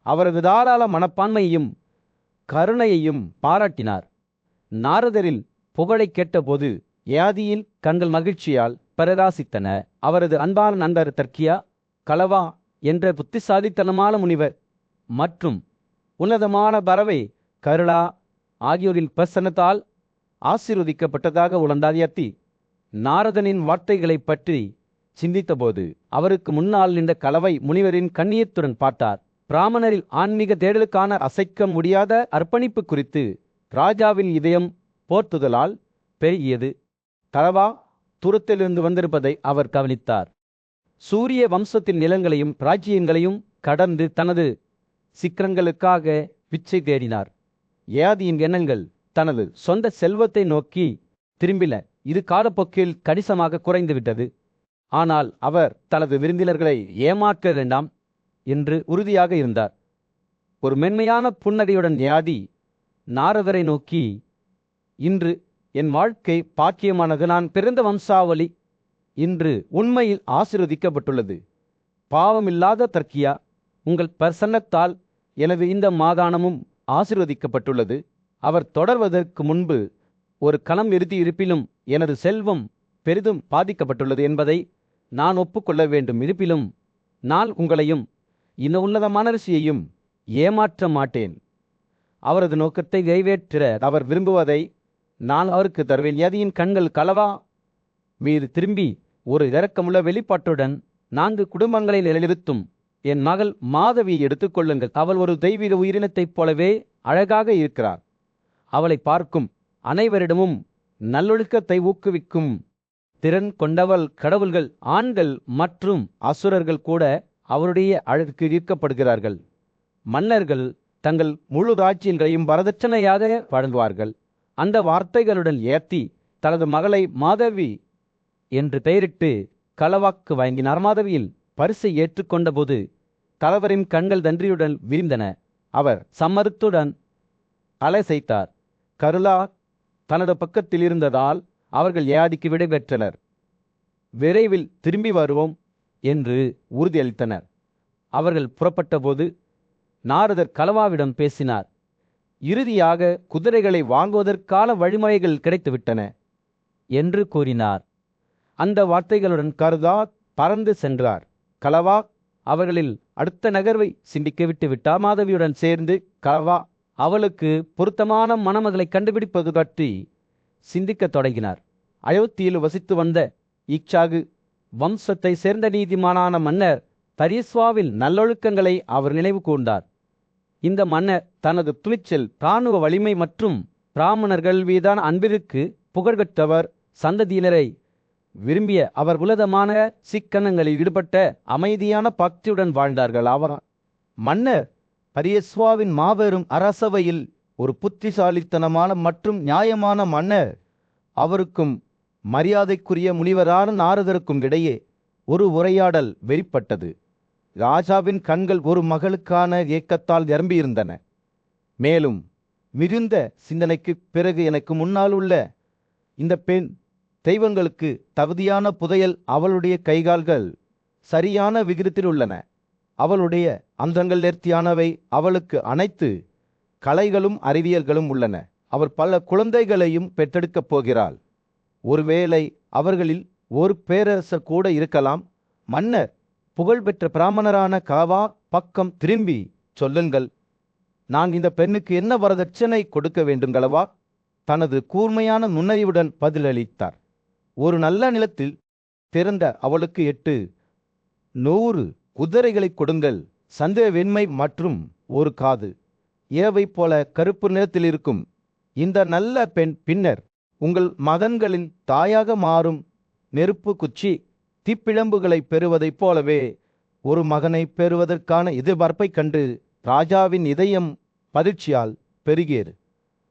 அவரது தாராள மனப்பான்மையையும் கருணையையும் பாராட்டினார். நாரதரில் புகழை கேட்டபோது யயாதியின் கண்கள் மகிழ்ச்சியால் பிரகாசித்தன. அவரது அன்பான நண்பர் தர்க்கியா, கலவா என்ற புத்திசாலித்தனமான முனிவர் மற்றும் உன்னதமான பறவை கருளா ஆகியோரின் பிரசன்னத்தால் ஆசீர்வதிக்கப்பட்டதாக உணர்ந்தார். யயாதி நாரதனின் வார்த்தைகளை பற்றி சிந்தித்தபோது அவருக்கு முன்னால் நின்ற கலவை முனிவரின் கண்ணியத்துடன் பார்த்தார். பிராமணரில் ஆன்மீக தேடலுக்கான அசைக்க முடியாத அர்ப்பணிப்பு குறித்து ராஜாவின் இதயம் போர்த்துதலால் பெருகியது. கலவா தூரத்திலிருந்து வந்திருப்பதை அவர் கவனித்தார். சூரிய வம்சத்தின் நிலங்களையும் ராஜ்யங்களையும் கடந்து தனது சிக்கரங்களுக்காக பிச்சை தேடினார். யயாதியின் எண்ணங்கள் தனது சொந்த செல்வத்தை நோக்கி திரும்பின. இது காலப்போக்கில் கணிசமாக குறைந்துவிட்டது. ஆனால் அவர் தனது விருந்தினர்களை ஏமாற்ற வேண்டாம் என்று உறுதியாக இருந்தார். ஒரு மென்மையான புன்னகையுடன் யயாதி நாரதரை நோக்கி, இன்று என் வாழ்க்கை பாக்கியமானது. நான் பிறந்த வம்சாவளி இன்று உண்மையில் ஆசீர்வதிக்கப்பட்டுள்ளது. பாவமில்லாத தர்க்கியா, உங்கள் பிரசன்னத்தால் எனது இந்த மாகாணமும் ஆசீர்வதிக்கப்பட்டுள்ளது. அவர் தொடர்வதற்கு முன்பு ஒரு களம் இறுதி இருப்பிலும் எனது செல்வம் பெரிதும் பாதிக்கப்பட்டுள்ளது என்பதை நான் ஒப்புக்கொள்ள வேண்டும். இருப்பிலும் நான் உங்களையும் இந்த உன்னதமான ரிஷியையும் ஏமாற்ற மாட்டேன். அவரது நோக்கத்தை நிறைவேற்ற அவர் விரும்புவதை நான் அவருக்கு தருவேன். யதியின் கண்கள் கலவா மீது திரும்பி ஒரு இரக்கமுள்ள வெளிப்பாட்டுடன், 4 குடும்பங்களை நிலைநிறுத்தும் என் மகள் மாதவியை எடுத்துக்கொள்ளுங்கள். அவள் ஒரு தெய்வீக உயிரினத்தைப் போலவே அழகாக இருக்கிறார். அவளை பார்க்கும் அனைவரிடமும் நல்லொழுக்கத்தை ஊக்குவிக்கும் திறன் கொண்டவள் கடவுள்கள், ஆண்கள் மற்றும் அசுரர்கள் கூட அவருடைய அழகுக்கு ஈர்க்கப்படுகிறார்கள். மன்னர்கள் தங்கள் முழு ராஜ்யங்களையும் வரதட்சணையாக வழங்குவார்கள். அந்த வார்த்தைகளுடன் ஏத்தி தனது மகளை மாதவி என்று பெயரிட்டு களவாக்கு வாங்கினார். மாதவியில் பரிசை ஏற்றுக்கொண்டபோது தலைவரின் கண்கள் நன்றியுடன் விரிந்தன. அவர் சம்மதத்துடன் அலைசைத்தார். கருலா தனது பக்கத்தில் இருந்ததால் அவர்கள் வியாதிக்கு விடை பெற்றனர். விரைவில் திரும்பி வருவோம் என்று உறுதியளித்தனர். அவர்கள் புறப்பட்டபோது நாரதர் கலவாவிடம் பேசினார். இறுதியாக குதிரைகளை வாங்குவதற்கான வழிமுறைகள் கிடைத்துவிட்டன என்று கூறினார். அந்த வார்த்தைகளுடன் கருதா பறந்து சென்றார். கலவா அவர்களில் அடுத்த நகர்வை சிந்திக்க விட்டு விட்டார். மாதவியுடன் சேர்ந்து கலவா அவளுக்கு பொருத்தமான மணமகளை கண்டுபிடிப்பது பற்றி சிந்திக்கத் தொடங்கினார். அயோத்தியில் வசித்து வந்த இக்ஷாகு வம்சத்தை சேர்ந்த நீதிமானான மன்னர் தரியஸ்வாவில் நல்லொழுக்கங்களை அவர் நினைவு கூர்ந்தார். இந்த மன்னர் தனது துணிச்சல், இராணுவ வலிமை மற்றும் பிராமணர்கள் மீதான அன்பிற்கு புகழ்பெற்றவர். சந்ததியினரை விரும்பிய அவர் உலகமான சிக்கனங்களில் ஈடுபட்ட அமைதியான பக்தியுடன் வாழ்ந்தார்கள். அவர் மன்னர் தரியஸ்வாவின் மாபெரும் அரசவையில் ஒரு புத்திசாலித்தனமான மற்றும் நியாயமான மன்னர். அவருக்கும் மரியாதைக்குரிய முனிவரான நாரதருக்கும் இடையே ஒரு உரையாடல் வெளிப்பட்டது. ராஜாவின் கண்கள் ஒரு மகளுக்கான ஏக்கத்தால் நிரம்பியிருந்தன. மேலும் மிகுந்த சிந்தனைக்கு பிறகு, எனக்கு முன்னால் உள்ள இந்த பெண் தெய்வங்களுக்கு தகுதியான புதையல். அவளுடைய கைகால்கள் சரியான விகிதத்தில் உள்ளன. அவளுடைய அந்தங்கள் நேர்த்தியானவை. அவளுக்கு அனைத்து கலைகளும் அறிவியல்களும் உள்ளன. அவள் பல குழந்தைகளையும் பெற்றெடுக்கப் போகிறாள். ஒருவேளை அவர்களில் ஒரு பேரரசர் கூட இருக்கலாம். மன்னர் புகழ்பெற்ற பிராமணரான காவா பக்கம் திரும்பி சொல்லுங்கள், நான் இந்த பெண்ணுக்கு என்ன வரதட்சணை கொடுக்க வேண்டுங்களவா? தனது கூர்மையான நுண்ணறிவுடன் பதிலளித்தார். ஒரு நல்ல நிலத்தில் பிறந்த அவளுக்கு 800 குதிரைகளை கொடுங்கள். சந்தேக வெண்மை மற்றும் ஒரு காது. இரவை போல கருப்பு நிறத்தில் இருக்கும் இந்த நல்ல பெண் பின்னர் உங்கள் மகன்களின் தாயாக மாறும். நெருப்பு குச்சி தீப்பிழம்புகளை பெறுவதைப் போலவே ஒரு மகனை பெறுவதற்கான எதிர்பார்ப்பைக் கண்டு ராஜாவின் இதயம் மகிழ்ச்சியால் பெருகியது.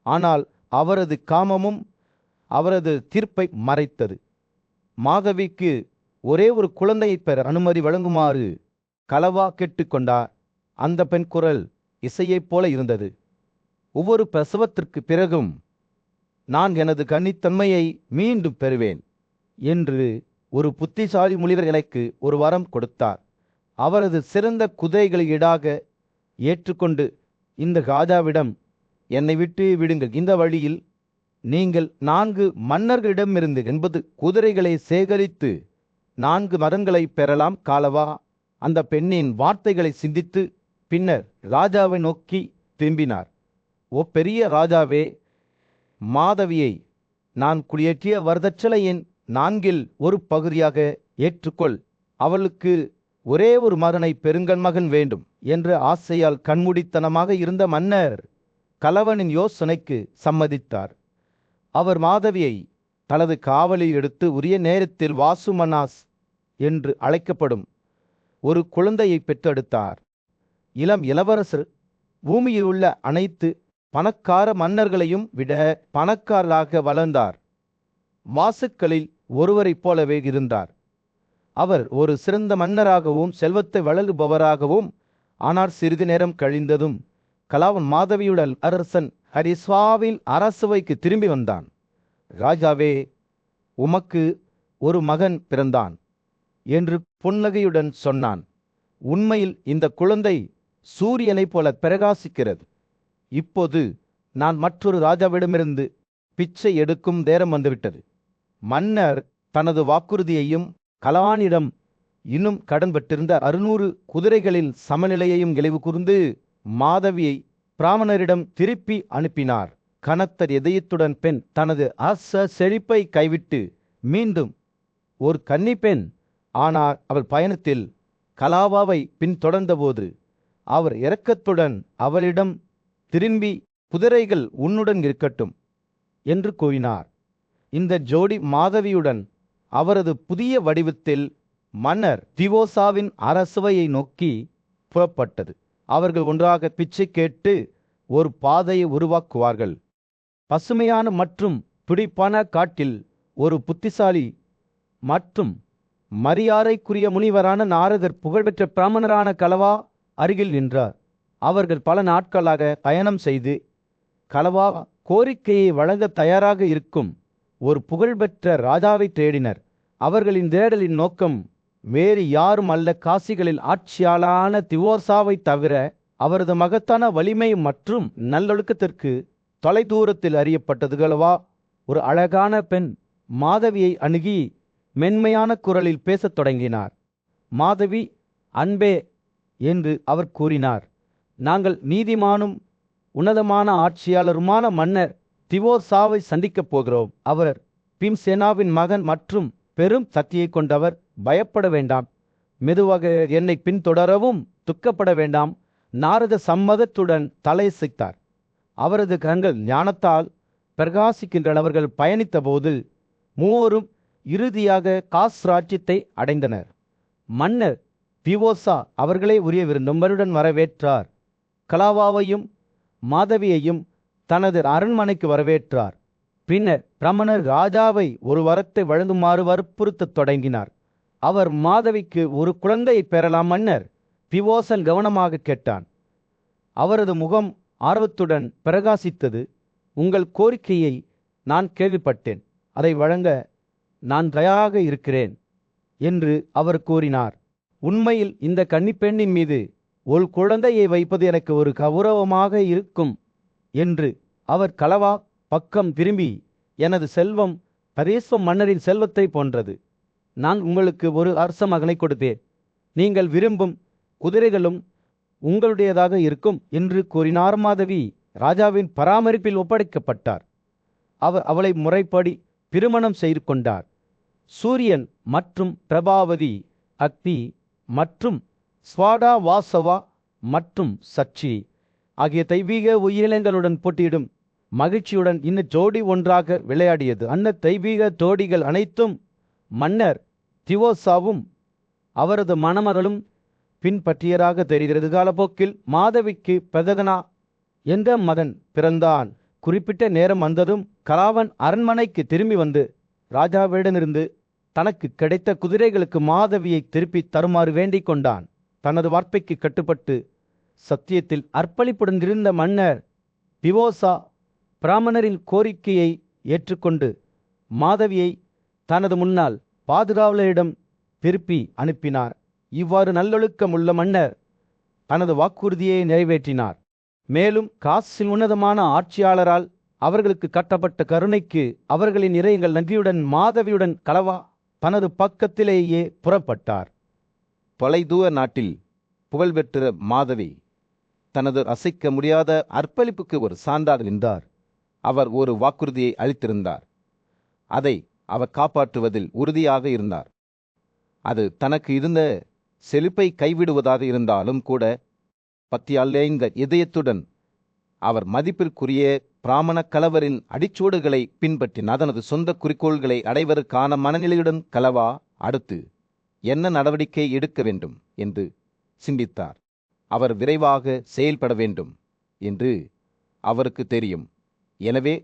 ஆனால் அவரது காமமும் அவரது தீர்ப்பை மறைத்தது. மாதவிக்கு ஒரே ஒரு குழந்தையை பெற அனுமதி வழங்குமாறு கலவா கேட்டுக்கொண்டார். அந்த பெண் குரல் இசையைப் போல இருந்தது. ஒவ்வொரு பிரசவத்திற்கு பிறகும் நான் எனது கன்னித்தன்மையை மீண்டும் பெறுவேன் என்று ஒரு புத்திசாலி முனிவர் எனக்கு ஒரு வரம் கொடுத்தார். அவரது சிறந்த குதிரைகளை ஈடாக ஏற்றுக்கொண்டு இந்த ராஜாவிடம் என்னை விட்டு விடுங்கள். இந்த வழியில் நீங்கள் 4 மன்னர்களிடமிருந்து 80 குதிரைகளை சேகரித்து 4 மரங்களை பெறலாம். காலவா அந்த பெண்ணின் வார்த்தைகளை சிந்தித்து பின்னர் ராஜாவை நோக்கி திரும்பினார். ஓ பெரிய ராஜாவே, மாதவியை நான் குடியேற்றிய வரதட்சணையின் 4இல் ஒரு பகுதியாக ஏற்றுக்கொள். அவளுக்கு ஒரே ஒரு மகனை பெருங்கன் மகன் வேண்டும் என்ற ஆசையால் கண்மூடித்தனமாக இருந்த மன்னர் கலவனின் யோசனைக்கு சம்மதித்தார். அவர் மாதவியை தனது காவலில் எடுத்து உரிய நேரத்தில் வாசுமனாஸ் என்று அழைக்கப்படும் ஒரு குழந்தையை பெற்றெடுத்தார். இளம் இளவரசர் பூமியில் உள்ள அனைத்து பணக்கார மன்னர்களையும் விட பணக்காரராக வளர்ந்தார். வாசுக்களில் ஒருவரைப் போலவே இருந்தார். அவர் ஒரு சிறந்த மன்னராகவும் செல்வத்தை வளருபவராகவும். ஆனால் சிறிது நேரம் கழிந்ததும் கலாவன் மாதவியுடன் அரசன் ஹரிஸ்வாவில் அரசவைக்கு திரும்பி வந்தான். ராஜாவே, உமக்கு ஒரு மகன் பிறந்தான் என்று புன்னகையுடன் சொன்னான். உண்மையில் இந்த குழந்தை சூரியனைப் போல பிரகாசிக்கிறது. இப்போது நான் மற்றொரு ராஜாவிடமிருந்து பிச்சை எடுக்கும் நேரம் வந்துவிட்டது. மன்னர் தனது வாக்குறுதியையும் கலானிடம் இன்னும் கடன் பெற்றிருந்த 600 குதிரைகளின் சமநிலையையும் இழிவு கூர்ந்து மாதவியை பிராமணரிடம் திருப்பி அனுப்பினார். கனத்த இதயத்துடன் பெண் தனது செழிப்பை கைவிட்டு மீண்டும் ஒரு கன்னி பெண் ஆனால் அவள் பயணத்தில் கலாவாவை பின்தொடர்ந்தபோது அவர் இரக்கத்துடன் அவளிடம் திரும்பி குதிரைகள் உன்னுடன் இருக்கட்டும் என்று கூறினார். இந்த ஜோடி மாதவியுடன் அவரது புதிய வடிவத்தில் மன்னர் திவோசாவின் அரசவையை நோக்கி புறப்பட்டது. அவர்கள் ஒன்றாக பிச்சை கேட்டு ஒரு பாதையை உருவாக்குவார்கள். பசுமையான மற்றும் துடிப்பான காட்டில் ஒரு புத்திசாலி மற்றும் மரியாதைக்குரிய முனிவரான நாரதர் புகழ்பெற்ற பிராமணரான கலவா அருகில் நின்றார். அவர்கள் பல நாட்களாக பயணம் செய்து கலவா கோரிக்கையை வழங்க தயாராக இருக்கும் ஒரு புகழ்பெற்ற ராஜாவை தேடினர். அவர்களின் தேடலின் நோக்கம் வேறு யாரும் அல்ல, காசிகளில் ஆட்சியாளரான திவோசாவை தவிர அவரது மகத்தான வலிமை மற்றும் நல்லொழுக்கத்திற்கு தொலைதூரத்தில் அறியப்பட்டது. கலவா ஒரு அழகான பெண் மாதவியை அணுகி மென்மையான குரலில் பேசத் தொடங்கினார். மாதவி, அன்பே என்று அவர் கூறினார், நாங்கள் நீதிமானும் உன்னதமான ஆட்சியாளருமான மன்னர் திவோசாவை சந்திக்கப் போகிறோம். அவர் பீம்சேனாவின் மகன் மற்றும் பெரும் சக்தியை கொண்டவர். பயப்பட வேண்டாம், மெதுவாக என்னை பின்தொடரவும் துக்கப்பட வேண்டாம். நாரத சம்மதத்துடன் தலையசைத்தார். அவரது கண்கள் ஞானத்தால் பிரகாசிக்கின்றன. அவர்கள் பயணித்த போது மூவரும் இறுதியாக காஸ் ராஜ்யத்தை அடைந்தனர். மன்னர் திவோசா அவர்களே உரிய விருந்தம்பருடன் வரவேற்றார். கலாவாவையும் மாதவியையும் தனது அரண்மனைக்கு வரவேற்றார். பின்னர் பிராமணர் ராஜாவை ஒரு வரத்தை வழங்குமாறு வற்புறுத்தத் தொடங்கினார். அவர் மாதவிக்கு ஒரு குழந்தையை பெறலாம். மன்னர் திவோசன் கவனமாக கேட்டான். அவரது முகம் ஆர்வத்துடன் பிரகாசித்தது. உங்கள் கோரிக்கையை நான் கேள்விப்பட்டேன், அதை வழங்க நான் தயாராக இருக்கிறேன் என்று அவர் கூறினார். உண்மையில் இந்த கன்னிப்பெண்ணின் மீது ஒரு குழந்தையை வைப்பது எனக்கு ஒரு கௌரவமாக இருக்கும் என்று அவர் கலவா பக்கம் திரும்பி, எனது செல்வம் பரேஸ்வ மன்னரின் செல்வத்தை போன்றது. நான் உங்களுக்கு ஒரு அரச மகனை கொடுத்தேன். நீங்கள் விரும்பும் குதிரைகளும் உங்களுடையதாக இருக்கும் என்று கூறினார். மாதவி ராஜாவின் பராமரிப்பில் ஒப்படைக்கப்பட்டார். அவர் அவளை முறைப்படி திருமணம் செய்து கொண்டார். சூரியன் மற்றும் பிரபாவதி, அக்னி மற்றும் ஸ்வாடா வாசவா மற்றும் சச்சி ஆகிய தெய்வீக உயிரினங்களுடன் போட்டியிடும் மகிழ்ச்சியுடன் இந்த ஜோடி ஒன்றாக விளையாடியது. அந்த தெய்வீக ஜோடிகள் அனைத்தும் மன்னர் திவோசாவும் அவரது மணமகளும் பின்பற்றியதாக தெரிகிறது. காலப்போக்கில் மாதவிக்கு பெதகனா என்ற மகன் பிறந்தான். குறிப்பிட்ட நேரம் வந்ததும் கலாவன் அரண்மனைக்கு திரும்பி வந்து ராஜாவிடமிருந்து தனக்கு கிடைத்த குதிரைகளுக்கு மாதவியை திருப்பி தருமாறு வேண்டிக் கொண்டான். தனது வார்த்தைக்கு கட்டுப்பட்டு சத்தியத்தில் அர்ப்பணிப்புடன் இருந்த மன்னர் திவோசா பிராமணரின் கோரிக்கையை ஏற்றுக்கொண்டு மாதவியை தனது முன்னாள் பாதுகாவலரிடம் திருப்பி அனுப்பினார். இவ்வாறு நல்லொழுக்கமுள்ள மன்னர் தனது வாக்குறுதியை நிறைவேற்றினார். மேலும் காசில் உன்னதமான ஆட்சியாளரால் அவர்களுக்கு கட்டப்பட்ட கருணைக்கு அவர்களின் இறைகள் நன்றியுடன் மாதவியுடன் கலவா தனது பக்கத்திலேயே புறப்பட்டார். தொலைதூர நாட்டில் புகழ்பெற்ற மாதவி தனது அசைக்க முடியாத அர்ப்பணிப்புக்கு ஒரு சான்றாக நின்றார். அவர் ஒரு வாக்குறுதியை அளித்திருந்தார். அதை அவர் காப்பாற்றுவதில் உறுதியாக இருந்தார். அது தனக்கு இருந்த செழிப்பை கைவிடுவதாக இருந்தாலும் கூட பத்தியல்லைந்த இதயத்துடன் அவர் மதிப்பிற்குரிய பிராமண கலவரின் அடிச்சூடுகளை பின்பற்றினார். தனது சொந்த குறிக்கோள்களை அடைவதற்கான மனநிலையுடன் கலவா அடுத்து என்ன நடவடிக்கை எடுக்க வேண்டும் என்று சிந்தித்தார். அவர் விரைவாக செயல்பட வேண்டும் என்று அவருக்கு தெரியும். எனவே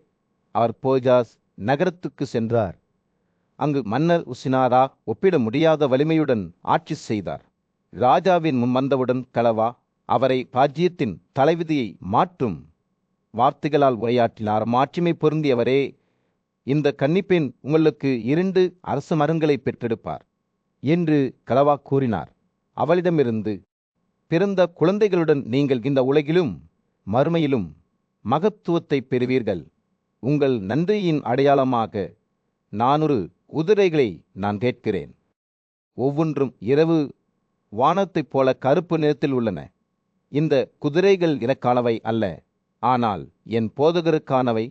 அவர் போஜாஸ் நகரத்துக்கு சென்றார். அங்கு மன்னர் உசினாரா ஒப்பிட முடியாத வலிமையுடன் ஆட்சி செய்தார். ராஜாவின் முன் வந்தவுடன் கலவா அவரை ராஜ்யத்தின் தலைவிதியை மாற்றும் வார்த்தைகளால் உரையாற்றினார். மாட்சிமை பொருந்தியவரே, இந்த கன்னிப்பெண் உங்களுக்கு 2 அரச மரங்களை பெற்றெடுப்பார் என்று கலவா கூறினார். அவளிடமிருந்து பிறந்த குழந்தைகளுடன் நீங்கள் இந்த உலகிலும் மறுமையிலும் மகத்துவத்தை பெறுவீர்கள். உங்கள் நன்றியின் அடையாளமாக 400 குதிரைகளை நான் கேட்கிறேன். ஒவ்வொன்றும் இரவு வானத்தைப் போல கருப்பு நிறத்தில் உள்ளன. இந்த குதிரைகள் எனக்கானவை அல்ல, ஆனால் என் போதகருக்கானவை.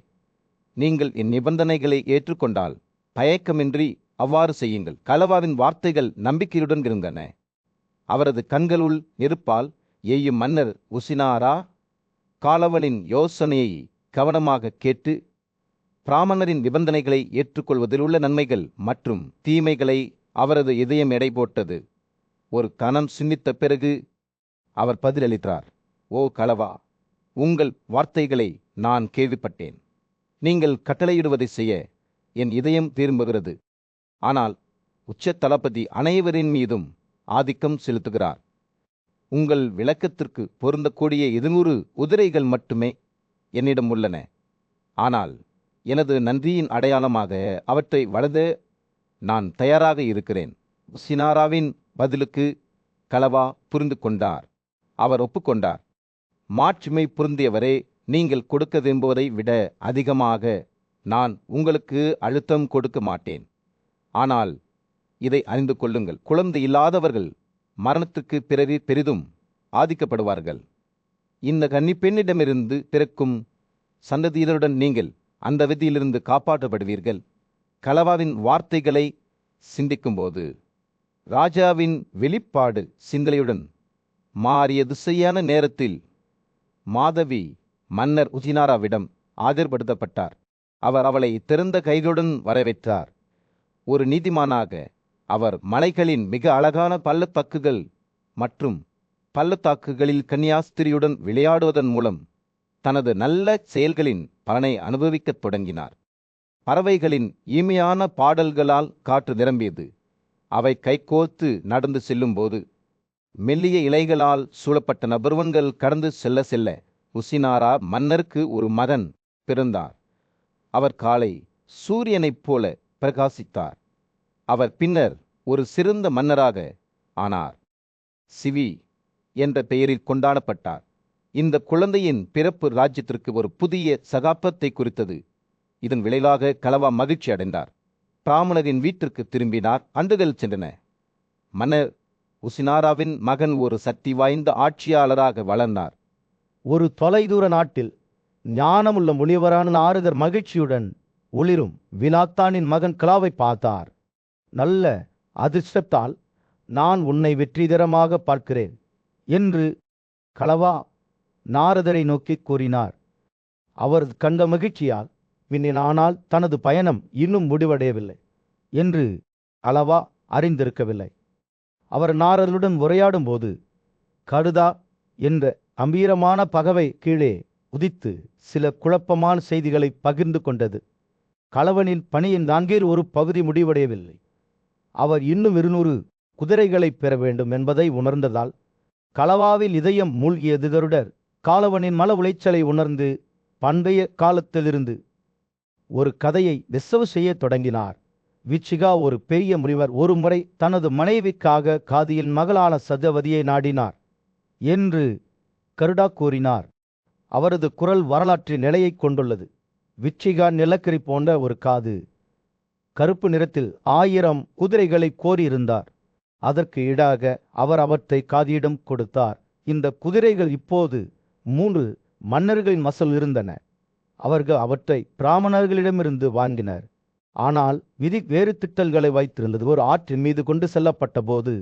நீங்கள் என் நிபந்தனைகளை ஏற்றுக்கொண்டால் தயக்கமின்றி அவ்வாறு செய்யுங்கள். கலவாவின் வார்த்தைகள் நம்பிக்கையுடன் இருந்தன. அவரது கண்களுள் நெருப்பால் எய்யும் மன்னர் உசினாரா காலவனின் யோசனையை கவனமாக கேட்டு பிராமணரின் நிபந்தனைகளை ஏற்றுக்கொள்வதில் உள்ள நன்மைகள் மற்றும் தீமைகளை அவரது இதயம் எடை போட்டது. ஒரு கணம் சிந்தித்த பிறகு அவர் பதிலளித்தார், ஓ களவா, உங்கள் வார்த்தைகளை நான் கேள்விப்பட்டேன். நீங்கள் கட்டளையிடுவதை செய்ய என் இதயம் திரும்புகிறது. ஆனால் உச்ச தளபதி அனைவரின் மீதும் ஆதிக்கம் செலுத்துகிறார். உங்கள் விளக்கத்திற்கு பொருந்தக்கூடிய 200 குதிரைகள் மட்டுமே என்னிடம் உள்ளன. ஆனால் எனது நன்றியின் அடையாளமாக அவற்றை வழங்க நான் தயாராக இருக்கிறேன். சினாராவின் பதிலுக்கு களவா புரிந்து கொண்டார். அவர் ஒப்புக்கொண்டார். மாட்சிமை பொருந்தியவரே, நீங்கள் கொடுக்க விரும்புவதை விட அதிகமாக நான் உங்களுக்கு அழுத்தம் கொடுக்க மாட்டேன். ஆனால் இதை அறிந்து கொள்ளுங்கள், குழந்தை இல்லாதவர்கள் மரணத்துக்கு பிறகு பெரிதும் ஆதிக்கப்படுவார்கள். இந்த கன்னிப்பெண்ணிடமிருந்து பிறக்கும் சந்ததியினருடன் நீங்கள் அந்த விதியிலிருந்து காப்பாற்றப்படுவீர்கள். களவாவின் வார்த்தைகளை சிந்திக்கும்போது ராஜாவின் வெளிப்பாடு சிந்தனையுடன் மாறிய திசையான நேரத்தில் மாதவி மன்னர் உஜினாராவிடம் ஆஜர்படுத்தப்பட்டார். அவர் அவளை திறந்த கைகளுடன் வரவேற்றார். ஒரு நீதிமானாக அவர் மலைகளின் மிக அழகான பள்ளத்தாக்குகள் மற்றும் பள்ளத்தாக்குகளில் கன்னியாஸ்திரியுடன் விளையாடுவதன் மூலம் தனது நல்ல செயல்களின் பலனை அனுபவிக்கத் தொடங்கினார். பறவைகளின் இனிமையான பாடல்களால் காற்று நிரம்பியது. அவை கைகோர்த்து நடந்து செல்லும்போது மெல்லிய இலைகளால் சூழப்பட்ட நபர்வன்கள் கடந்து செல்ல செல்ல உசினாரா மன்னருக்கு ஒரு மகன் பிறந்தார். அவர் காலை சூரியனைப் போல பிரகாசித்தார். அவர் பின்னர் ஒரு சிறந்த மன்னராக ஆனார். சிவி என்ற பெயரில் கொண்டாடப்பட்டார். இந்த குழந்தையின் பிறப்பு ராஜ்யத்திற்கு ஒரு புதிய சகாப்தத்தை குறித்தது. இதன் விளைவாக களவா மகிழ்ச்சி அடைந்தார். பிராமணரின் வீட்டிற்கு திரும்பினார். ஆண்டுகள் சென்றன. மன்னர் உசினாராவின் மகன் ஒரு சக்தி வாய்ந்த ஆட்சியாளராக வளர்ந்தார். ஒரு தொலைதூர நாட்டில் ஞானமுள்ள முனிவரான நாரதர் மகிழ்ச்சியுடன் ஒளிரும் வினாத்தானின் மகன் கலாவை பார்த்தார். நல்ல அதிர்ஷ்டத்தால் நான் உன்னை வெற்றிகரமாக பார்க்கிறேன் என்று களவா நாரதரை நோக்கி கூறினார். அவர் கண்ட மகிழ்ச்சியால் ஆனால் தனது பயணம் இன்னும் முடிவடையவில்லை என்று களவா அறிந்திருக்கவில்லை. அவர் நாரதருடன் உரையாடும் போது கடுதா என்ற கம்பீரமான பகவை கீழே உதித்து சில குழப்பமான செய்திகளை பகிர்ந்து கொண்டது. களவனின் பணியின் 4 ஒரு பகுதி முடிவடையவில்லை. அவர் இன்னும் 200 குதிரைகளை பெற வேண்டும் என்பதை உணர்ந்ததால் களவாவில் இதயம் மூழ்கியது. கருடர் காலவனின் மன உளைச்சலை உணர்ந்து பண்டைய காலத்திலிருந்து ஒரு கதையை நெசவு செய்ய தொடங்கினார். விச்சிகா ஒரு பெரிய முனிவர் ஒரு முறை தனது மனைவிக்காக காதியின் மகளான சதவதியை நாடினார் என்று கருடா கூறினார். அவரது குரல் வரலாற்றின் நிலையை கொண்டுள்ளது. விச்சிகா நிலக்கரி போன்ற ஒரு காது, கருப்பு நிறத்தில் 1000 குதிரைகளை கோரியிருந்தார். அதற்கு ஈடாக அவர் அவற்றை காதியிடம் கொடுத்தார். இந்த குதிரைகள் இப்போது 3 மன்னர்களின் வசல் இருந்தன. அவர்கள் அவற்றை பிராமணர்களிடமிருந்து வாங்கினர். ஆனால் விதி வேறு திட்டல்களை வைத்திருந்தது. ஒரு ஆற்றின் மீது கொண்டு செல்லப்பட்ட போது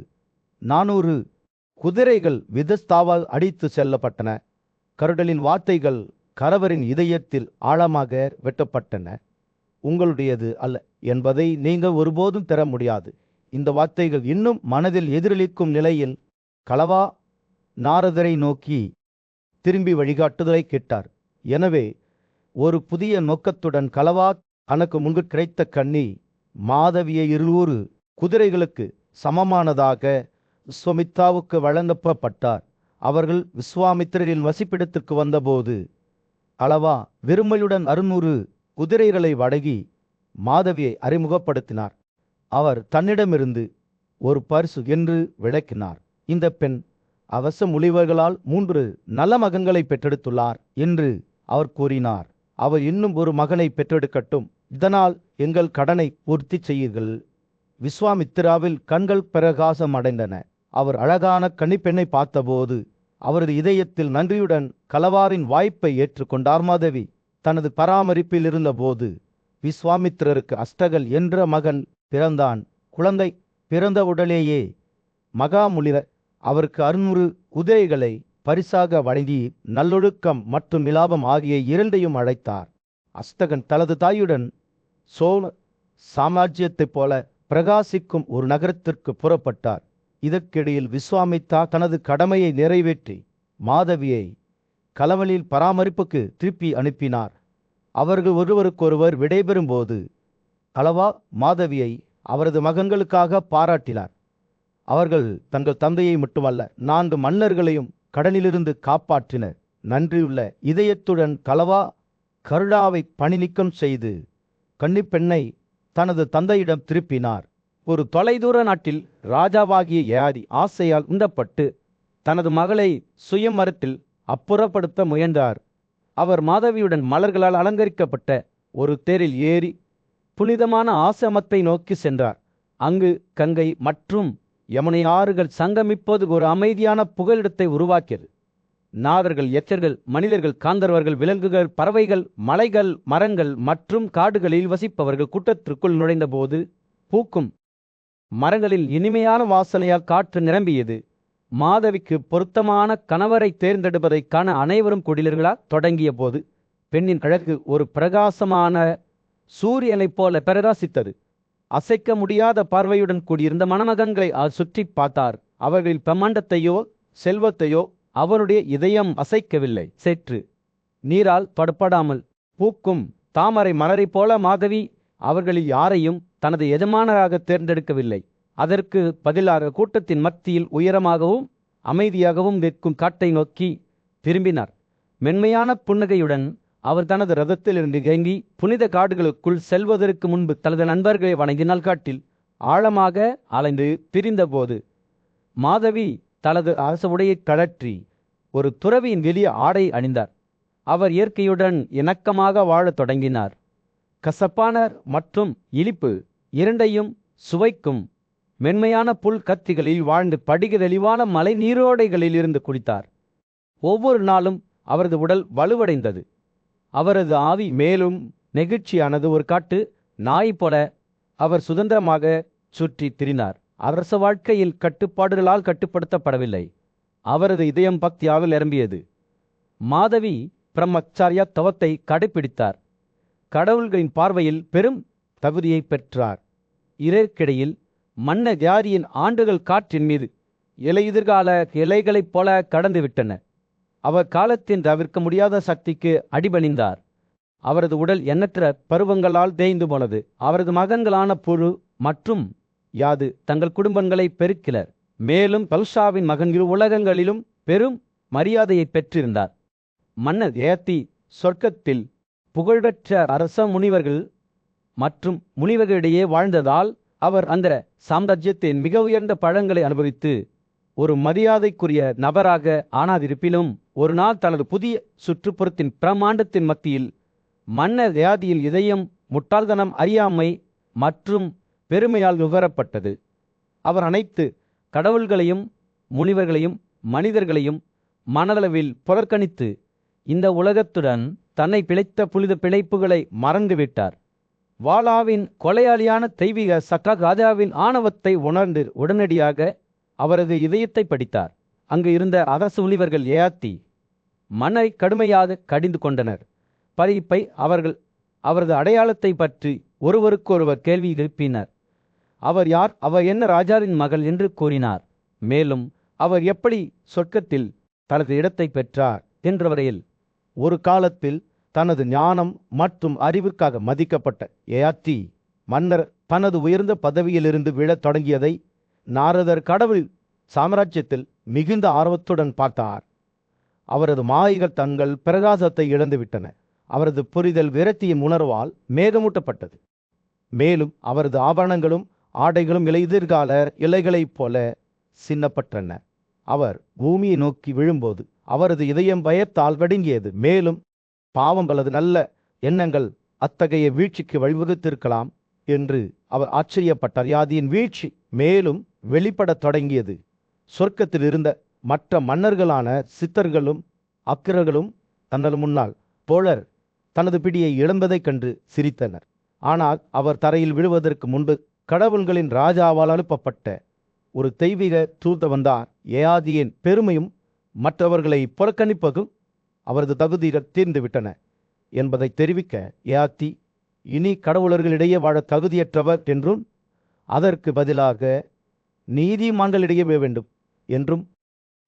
400 குதிரைகள் விதஸ்தாவால் அடித்து செல்லப்பட்டன. கருடலின் வார்த்தைகள் கரவரின் இதயத்தில் ஆழமாக வெட்டப்பட்டன. உங்களுடையது அல்ல என்பதை நீங்கள் ஒருபோதும் பெற முடியாது. இந்த வார்த்தைகள் இன்னும் மனதில் எதிரொலிக்கும் நிலையில் களவா நாரதரை நோக்கி திரும்பி வழிகாட்டுதலை கேட்டார். எனவே ஒரு புதிய நோக்கத்துடன் களவா தனக்கு முன்பு கிடைத்த கன்னி மாதவியை 200 குதிரைகளுக்கு சமமானதாக விஸ்வாமித்தாவுக்கு வழங்கப்பட்டார். அவர்கள் விஸ்வாமித்திரரின் வசிப்பிடத்திற்கு வந்தபோது களவா வெறுமையுடன் 600 குதிரைகளை வழங்கி மாதவியை அறிமுகப்படுத்தினார். அவர் தன்னிடமிருந்து ஒரு பரிசு என்று விளக்கினார். இந்த பெண் அவச முனிவர்களால் 3 நல்ல மகன்களை பெற்றெடுத்துள்ளார் என்று அவர் கூறினார். அவர் இன்னும் ஒரு மகனை பெற்றெடுக்கட்டும், இதனால் எங்கள் கடனை பூர்த்தி செய்யுங்கள். விஸ்வாமித்திராவில் கண்கள் பிரகாசம் அடைந்தன. அவர் அழகான கன்னிப்பெண்ணை பார்த்தபோது அவரது இதயத்தில் நன்றியுடன் களவாரின் வாய்ப்பை ஏற்றுக்கொண்டார். மாதவி தனது பராமரிப்பில் இருந்தபோது விஸ்வாமித்திரருக்கு அஷ்டகல் என்ற மகன் பிறந்தான். குழந்தை பிறந்த உடனேயே மகாமுனிவர் அவருக்கு 600 குதிரைகளை பரிசாக வழங்கி நல்லொழுக்கம் மற்றும் விலாபம் ஆகிய 2ஐயும் அழைத்தார். அஸ்தகன் தனது தாயுடன் சோழ சாம்ராஜ்யத்தைப் போல பிரகாசிக்கும் ஒரு நகரத்திற்கு புறப்பட்டார். இதற்கிடையில் விஸ்வாமித்தா தனது கடமையை நிறைவேற்றி மாதவியை கலவலில் பராமரிப்புக்கு திருப்பி அனுப்பினார். அவர்கள் ஒருவருக்கொருவர் விடைபெறும்போது கலவா மாதவியை அவரது மகன்களுக்காக பாராட்டினார். அவர்கள் தங்கள் தந்தையை மட்டுமல்ல 4 மன்னர்களையும் கடனிலிருந்து காப்பாற்றினர். நன்றியுள்ள இதயத்துடன் கலவா கருடாவை பணிநீக்கம் செய்து கன்னிப்பெண்ணை தனது தந்தையிடம் திருப்பினார். ஒரு தொலைதூர நாட்டில் ராஜாவாகிய யயாதி ஆசையால் உந்தப்பட்டு தனது மகளை சுயமரத்தில் அப்புறப்படுத்த முயன்றார். அவர் மாதவியுடன் மலர்களால் அலங்கரிக்கப்பட்ட ஒரு தேரில் ஏறி புனிதமான ஆசிரமத்தை நோக்கி சென்றார். அங்கு கங்கை மற்றும் யமுனை ஆறுகள் சங்கமிப்போது ஒரு அமைதியான புகலிடத்தை உருவாக்கியது. நாதர்கள், எச்சர்கள், மனிதர்கள், காந்தர்வர்கள், விலங்குகள், பறவைகள், மலைகள், மரங்கள் மற்றும் காடுகளில் வசிப்பவர்கள் கூட்டத்திற்குள் நுழைந்தபோது பூக்கும் மரங்களில் இனிமையான வாசனையால் காற்று நிரம்பியது. மாதவிக்கு பொருத்தமான கணவரை தேர்ந்தெடுப்பதைக் காண அனைவரும் குடிலர்களாக தொடங்கிய போது பெண்ணின் அழகு ஒரு பிரகாசமான சூரியனைப் போல பிரகாசித்தது. அசைக்க முடியாத பார்வையுடன் கூடியிருந்த மணமகன்களை சுற்றி பார்த்தார். அவர்களில் பிரம்மாண்டத்தையோ செல்வத்தையோ அவருடைய இதயம் அசைக்கவில்லை. சேற்று நீரால் படப்படாமல் பூக்கும் தாமரை மலரைப் போல மாதவி அவர்களில் யாரையும் தனது எஜமானராக தேர்ந்தெடுக்கவில்லை. அதற்கு பதிலாக கூட்டத்தின் மத்தியில் உயரமாகவும் அமைதியாகவும் நிற்கும் காட்டை நோக்கி திரும்பினார். மென்மையான புன்னகையுடன் அவர் தனது ரதத்திலிருந்து இறங்கி புனித காடுகளுக்குள் செல்வதற்கு முன்பு தனது நண்பர்களை வணங்கினால் காட்டில் ஆழமாக அலைந்து திரிந்தபோது மாதவி தனது அரச உடையை கழற்றி ஒரு துறவியின் வெளிய ஆடை அணிந்தார். அவர் இயற்கையுடன் இணக்கமாக வாழத் தொடங்கினார். கசப்பான மற்றும் இனிப்பு இரண்டையும் சுவைக்கும் மென்மையான புல் கத்திகளில் வாழ்ந்து படிக தெளிவான மலை நீரோடைகளில் இருந்து குடித்தார். ஒவ்வொரு நாளும் அவரது உடல் வலுவடைந்தது. அவரது ஆவி மேலும் நெகிழ்ச்சியானது. ஒரு காட்டு நாய் போல அவர் சுதந்திரமாக சுற்றி திரிந்தார். அரச வாழ்க்கையில் கட்டுப்பாடுகளால் கட்டுப்படுத்தப்படவில்லை. அவரது இதயம் பக்தியால் நிரம்பியது. மாதவி பிரம்மச்சாரிய தவத்தை கடைபிடித்தார். கடவுள்களின் பார்வையில் பெரும் தகுதியை பெற்றார். இதற்கிடையில் மன்ன ஜாரியின் ஆண்டுகள் காற்றின் மீது எதிர்கால இலைகளைப் போல கடந்துவிட்டன. அவர் காலத்தின் தவிர்க்க முடியாத சக்திக்கு அடிபணிந்தார். அவரது உடல் எண்ணற்ற பருவங்களால் தேய்ந்து போனது. அவரது மகன்களான புழு மற்றும் யாது தங்கள் குடும்பங்களை பெருக்கினர். மேலும் பல்ஷாவின் மகன் இரு உலகங்களிலும் பெரும் மரியாதையை பெற்றிருந்தார். மன்னர் ஏத்தி சொர்க்கத்தில் புகழ்பெற்ற அரச முனிவர்கள் மற்றும் முனிவர்களிடையே வாழ்ந்ததால் அவர் அந்த சாம்ராஜ்யத்தின் மிக உயர்ந்த பழங்களை அனுபவித்து ஒரு மரியாதைக்குரிய நபராக ஆனாதிருப்பினும் ஒரு நாள் தனது புதிய சுற்றுப்புறத்தின் பிரமாண்டத்தின் மத்தியில் மன்னர் வியாதியில் இதயம் முட்டாள்தனம், அறியாமை மற்றும் பெருமையால் நுகரப்பட்டது. அவர் அனைத்து கடவுள்களையும் முனிவர்களையும் மனிதர்களையும் மனதளவில் புறக்கணித்து இந்த உலகத்துடன் தன்னை பிழைத்த புனித பிழைப்புகளை மறந்துவிட்டார். வாலாவின் கொலையாளியான தெய்வீக சக்கா ராஜாவின் ஆணவத்தை உணர்ந்து உடனடியாக அவரது இதயத்தை படித்தார். அங்கு இருந்த அரசு முனிவர்கள் ஏத்தி மன்னை கடுமையாக கடிந்து கொண்டனர். பறிப்பை அவர்கள் அவரது அடையாளத்தை பற்றி ஒருவருக்கொருவர் கேள்வி எழுப்பினர். அவர் யார், அவர் என்ன ராஜாவின் மகள் என்று கூறினார். மேலும் அவர் எப்படி சொர்க்கத்தில் தனது இடத்தை பெற்றார் என்ற வரையில் ஒரு காலத்தில் தனது ஞானம் மற்றும் அறிவிற்காக மதிக்கப்பட்ட ஏத்தி மன்னர் தனது உயர்ந்த பதவியிலிருந்து விழத் தொடங்கியதை நாரதர் கடவுள் சாம்ராஜ்யத்தில் மிகுந்த ஆர்வத்துடன் பார்த்தார். அவரது மாயைகள் தங்கள் பிரகாசத்தை இழந்துவிட்டன. அவரது புரிதல் விரக்தியின் உணர்வால் மேகமூட்டப்பட்டது. மேலும் அவரது ஆபரணங்களும் ஆடைகளும் எதிர்கால இலைகளைப் போல சின்னப்பட்டன. அவர் பூமியை நோக்கி விழும்போது அவரது இதயம் பயத்தால் வடுங்கியது. மேலும் பாவம் அல்லது நல்ல எண்ணங்கள் அத்தகைய வீழ்ச்சிக்கு வழிவகுத்திருக்கலாம் என்று அவர் ஆச்சரியப்பட்டார். யாதியின் வீழ்ச்சி மேலும் வெளிப்படத் தொடங்கியது. சொர்க்கத்தில் இருந்த மற்ற மன்னர்களான சித்தர்களும் அக்கிரர்களும் தங்கள் முன்னால் போலர் தனது பிடியை இழந்ததைக் கண்டு சிரித்தனர். ஆனால் அவர் தரையில் விழுவதற்கு முன்பு கடவுள்களின் ராஜாவால் அனுப்பப்பட்ட ஒரு தெய்வீக தூத வந்தார். ஏயாதியின் பெருமையும் மற்றவர்களை புறக்கணிப்பதும் அவரது தகுதிகள் தீர்ந்துவிட்டன. என்பதை தெரிவிக்க யயாதி இனி கடவுளர்களிடையே வாழ தகுதியற்றவர் என்றும் அதற்கு பதிலாக நீதிமான்களிடையே வேண்டும் என்றும்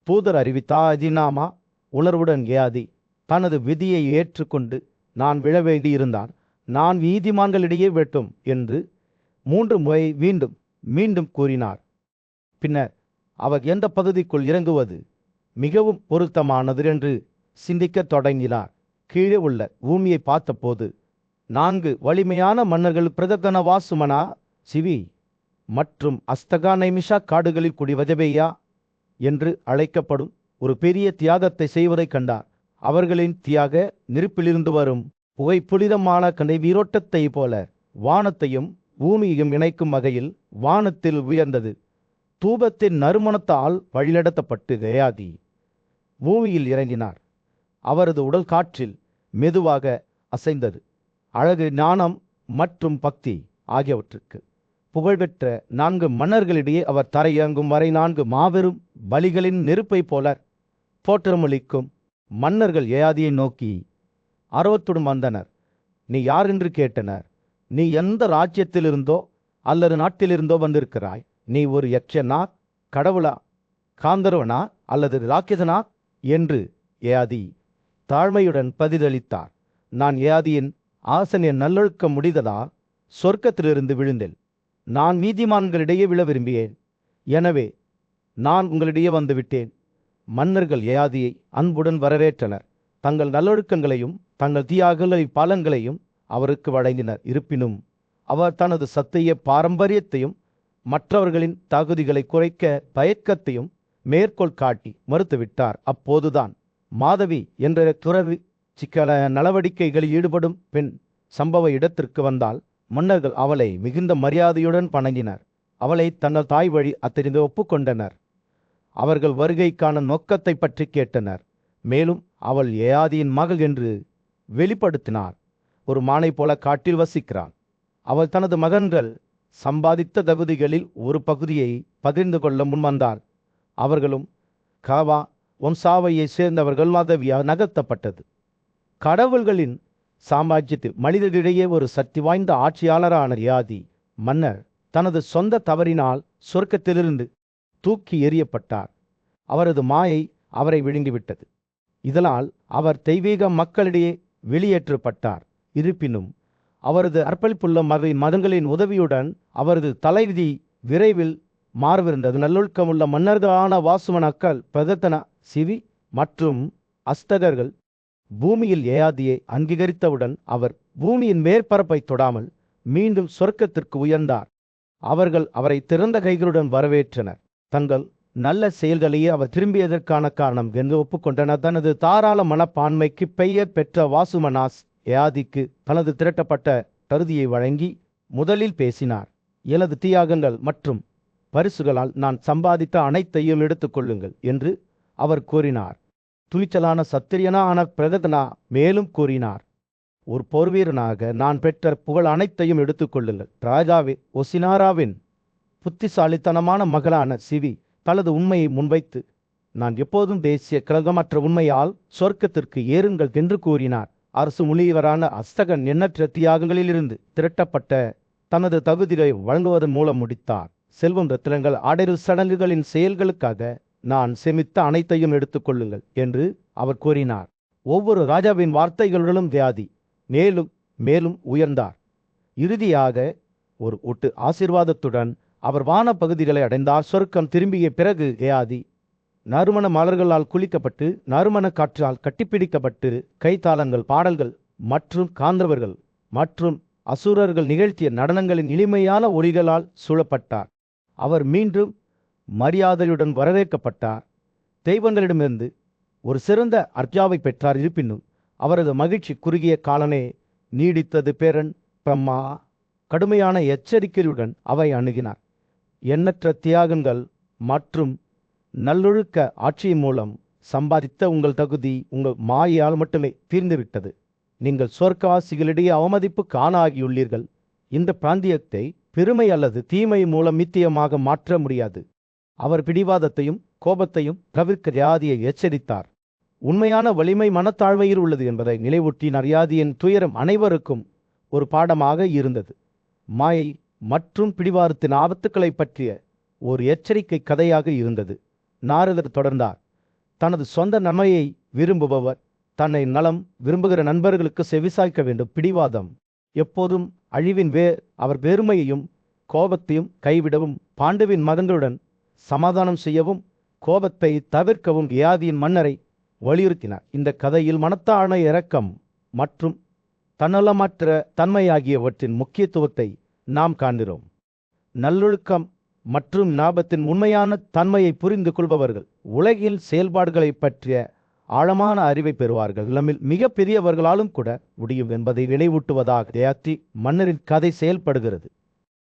தூதர் அறிவித்தார். அதினாமா உணர்வுடன் யயாதி தனது விதியை ஏற்றுக்கொண்டு நான் விழ வேண்டியிருந்தால் நான் நீதிமான்களிடையே வெட்டும் என்று 3 முறை மீண்டும் கூறினார். பின்னர் அவர் எந்த பகுதிக்குள் இறங்குவது மிகவும் பொருத்தமானது என்று சிந்திக்கத் தொடங்கினார். கீழே உள்ள பூமியை பார்த்தபோது 4 வலிமையான மன்னர்கள் பிரதகன வாசுமனா சிவி மற்றும் அஸ்தகானைமிஷா காடுகளில் குடிவதபேயா என்று அழைக்கப்படும் ஒரு பெரிய தியாகத்தை செய்வதைக் கண்டார். அவர்களின் தியாக நெருப்பிலிருந்து வரும் புகை புனிதமான கண்டை வீரோட்டத்தை போல வானத்தையும் பூமியையும் இணைக்கும் வகையில் வானத்தில் உயர்ந்தது. தூபத்தின் நறுமணத்தால் வழிநடத்தப்பட்டு யயாதி பூமியில் இறங்கினார். அவரது உடல் காற்றில் மெதுவாக அசைந்தது. அழகு, ஞானம் மற்றும் பக்தி ஆகியவற்றுக்கு புகழ்பெற்ற 4 மன்னர்களிடையே அவர் தரையிறங்கும் வரை 4 மாபெரும் பலிகளின் நெருப்பை போல தோற்றமளிக்கும் மன்னர்கள் யயாதியை நோக்கி ஆர்வத்துடன் வந்தனர். நீ யார் என்று கேட்டனர். நீ எந்த ராஜ்யத்திலிருந்தோ அல்லது நாட்டிலிருந்தோ வந்திருக்கிறாய்? நீ ஒரு யக்ஷனா, கடவுளா, காந்தர்வனா அல்லது ராக்கியதனா என்று யயாதி தாழ்மையுடன் பதிலளித்தார். நான் யயாதியின் ஆசனை நல்லொழுக்க முடிந்ததால் சொர்க்கத்திலிருந்து விழுந்தேன். நான் நீதிமான்களிடையே விழ விரும்பியேன். எனவே நான் உங்களிடையே வந்துவிட்டேன். மன்னர்கள் யயாதியை அன்புடன் வரவேற்றனர். தங்கள் நல்லொழுக்கங்களையும் தங்கள் தியாகங்களை பலன்களையும் அவருக்கு வழங்கினர். இருப்பினும் அவர் தனது சத்திய பாரம்பரியத்தையும் மற்றவர்களின் தகுதிகளை குறைக்க தயக்கத்தையும் மேற்கோள் காட்டி மறுத்துவிட்டார். அப்போதுதான் மாதவி என்ற துறவி சிக்கல நடவடிக்கைகளில் ஈடுபடும் பெண் சம்பவ இடத்திற்கு வந்தால் மன்னர்கள் அவளை மிகுந்த மரியாதையுடன் வணங்கினர். அவளை தங்கள் தாய் வழி அத்தறிந்து ஒப்புக்கொண்டனர். அவர்கள் வருகைக்கான நோக்கத்தை பற்றி கேட்டனர். மேலும் அவள் யயாதியின் மகள் என்று வெளிப்படுத்தினார். ஒரு மானை போல காட்டில் வசிக்கிறாள். அவள் தனது மகன்கள் சம்பாதித்த தகுதிகளில் ஒரு பகுதியை பகிர்ந்து கொள்ள முன்வந்தார். அவர்களும் காவா வம்சாவையை சேர்ந்தவர்கள் மாதவியாக நகர்த்தப்பட்டது. கடவுள்களின் சாம்ராஜ்யத்தில் மனிதர்களிடையே ஒரு சக்தி வாய்ந்த ஆட்சியாளரான யயாதி மன்னர் தனது சொந்த தவறினால் சொர்க்கத்திலிருந்து தூக்கி எறியப்பட்டார். அவரது மாயை அவரை விழுங்கிவிட்டது. இதனால் அவர் தெய்வீக மக்களிடையே வெளியேற்றப்பட்டார். இருப்பினும் அவரது அர்ப்பணிப்புள்ள மதங்களின் உதவியுடன் அவரது தலைவிதி விரைவில் மாறவிருந்தது. நல்லொழுக்கமுள்ள மன்னர்களான வாசுமனாக்கள், பிரதத்தனா, சிவி மற்றும் அஸ்தகர்கள் பூமியில் யயாதியை அங்கீகரித்தவுடன் அவர் பூமியின் மேற்பரப்பை தொடாமல் மீண்டும் சொர்க்கத்திற்கு உயர்ந்தார். அவர்கள் அவரை திறந்த கைகளுடன் வரவேற்றனர். தங்கள் நல்ல செயல்களையே அவர் திரும்பியதற்கான காரணம் என்று ஒப்புக்கொண்டனர். தனது தாராள மனப்பான்மைக்கு பெயர் பெற்ற வாசுமனாஸ் யயாதிக்கு தனது திரட்டப்பட்ட கருதியை வழங்கி முதலில் பேசினார். எனது தியாகங்கள் மற்றும் பரிசுகளால் நான் சம்பாதித்த அனைத்தையும் எடுத்துக்கொள்ளுங்கள் என்று அவர் கூறினார். துணிச்சலான சத்திரியனான பிரதனா மேலும் கூறினார். ஒரு போர்வீரனாக நான் பெற்ற புகழ் அனைத்தையும் எடுத்துக்கொள்ளுங்கள். ராஜாவே ஒசினாராவின் புத்திசாலித்தனமான மகளான சிவி தனது உண்மையை முன்வைத்து நான் எப்போதும் தேசிய கழகமற்ற உண்மையால் சொர்க்கத்திற்கு ஏறுங்கள் என்று கூறினார். அரசு முனிவரான அஸ்தகன் எண்ணற்ற தியாகங்களிலிருந்து திரட்டப்பட்ட தனது தகுதியை வழங்குவதன் மூலம் முடித்தார். செல்வம், ரத்தினங்கள், ஆடரு சடங்குகளின் செயல்களுக்காக நான் சேமித்த அனைத்தையும் எடுத்துக்கொள்ளுங்கள் என்று அவர் கூறினார். ஒவ்வொரு ராஜாவின் வார்த்தைகளுடனும் யயாதி மேலும் மேலும் உயர்ந்தார். இறுதியாக ஒரு ஒட்டு ஆசீர்வாதத்துடன் அவர் வான பகுதிகளை அடைந்தார். சொர்க்கம் திரும்பிய பிறகு யயாதி நறுமண மலர்களால் குளிக்கப்பட்டு நறுமண காற்றால் கட்டிப்பிடிக்கப்பட்டு கைத்தாளங்கள், பாடல்கள் மற்றும் காந்தவர்கள் மற்றும் அசுரர்கள் நிகழ்த்திய நடனங்களின் இனிமையான ஒலிகளால் சூழப்பட்டார். அவர் மீண்டும் மரியாதையுடன் வரவேற்கப்பட்டார். தெய்வங்களிடமிருந்து ஒரு சிறந்த அர்ஜாவை பெற்றார். இருப்பினும் அவரது மகிழ்ச்சி குறுகிய காலமே நீடித்தது. பேரன் பிரம்மா கடுமையான எச்சரிக்கையுடன் அவை அணுகினார். எண்ணற்ற தியாகங்கள் மற்றும் நல்லொழுக்க ஆட்சியின் மூலம் சம்பாதித்த உங்கள் தகுதி உங்கள் மாயால் மட்டுமே தீர்ந்துவிட்டது. நீங்கள் சொர்க்கவாசிகளிடையே அவமதிப்புக்கு ஆளாகியுள்ளீர்கள். இந்த பிராந்தியத்தை பெருமை அல்லது தீமை மூலம் நித்தியமாக மாற்ற முடியாது. அவர் பிடிவாதத்தையும் கோபத்தையும் தவிர்க்க யயாதியை எச்சரித்தார். உண்மையான வலிமை மனத்தாழ்மையில் உள்ளது என்பதை நினைவூட்டி நரியாதியின் துயரம் அனைவருக்கும் ஒரு பாடமாக இருந்தது. மாயை மற்றும் பிடிவாதத்தின் ஆபத்துக்களை பற்றிய ஒரு எச்சரிக்கை கதையாக இருந்தது. நாரதர் தொடர்ந்தார். தனது சொந்த நன்மையை விரும்புபவர் தன்னை நலம் விரும்புகிற நண்பர்களுக்கு செவிசாய்க்க வேண்டும். பிடிவாதம் எப்போதும் அழிவின் அவர் பெருமையையும் கோபத்தையும் கைவிடவும் பாண்டுவின் மகன்களுடன் சமாதானம் செய்யவும் கோபத்தை தவிர்க்கவும் யயாதியின் மன்னரை வலியுறுத்தினார். இந்த கதையில் மனத்தாழ்மை, இரக்கம் மற்றும் தன்னலமற்ற தன்மை ஆகியவற்றின் முக்கியத்துவத்தை நாம் காண்கிறோம். நல்லொழுக்கம் மற்றும் ஞாபகத்தின் உண்மையான தன்மையை புரிந்து கொள்பவர்கள் உலகில் செயல்பாடுகளை பற்றிய ஆழமான அறிவை பெறுவார்கள். நம்மில் மிக பெரியவர்களாலும் கூட முடியும் என்பதை நினைவூட்டுவதாக யயாதி மன்னரின் கதை செயல்படுகிறது.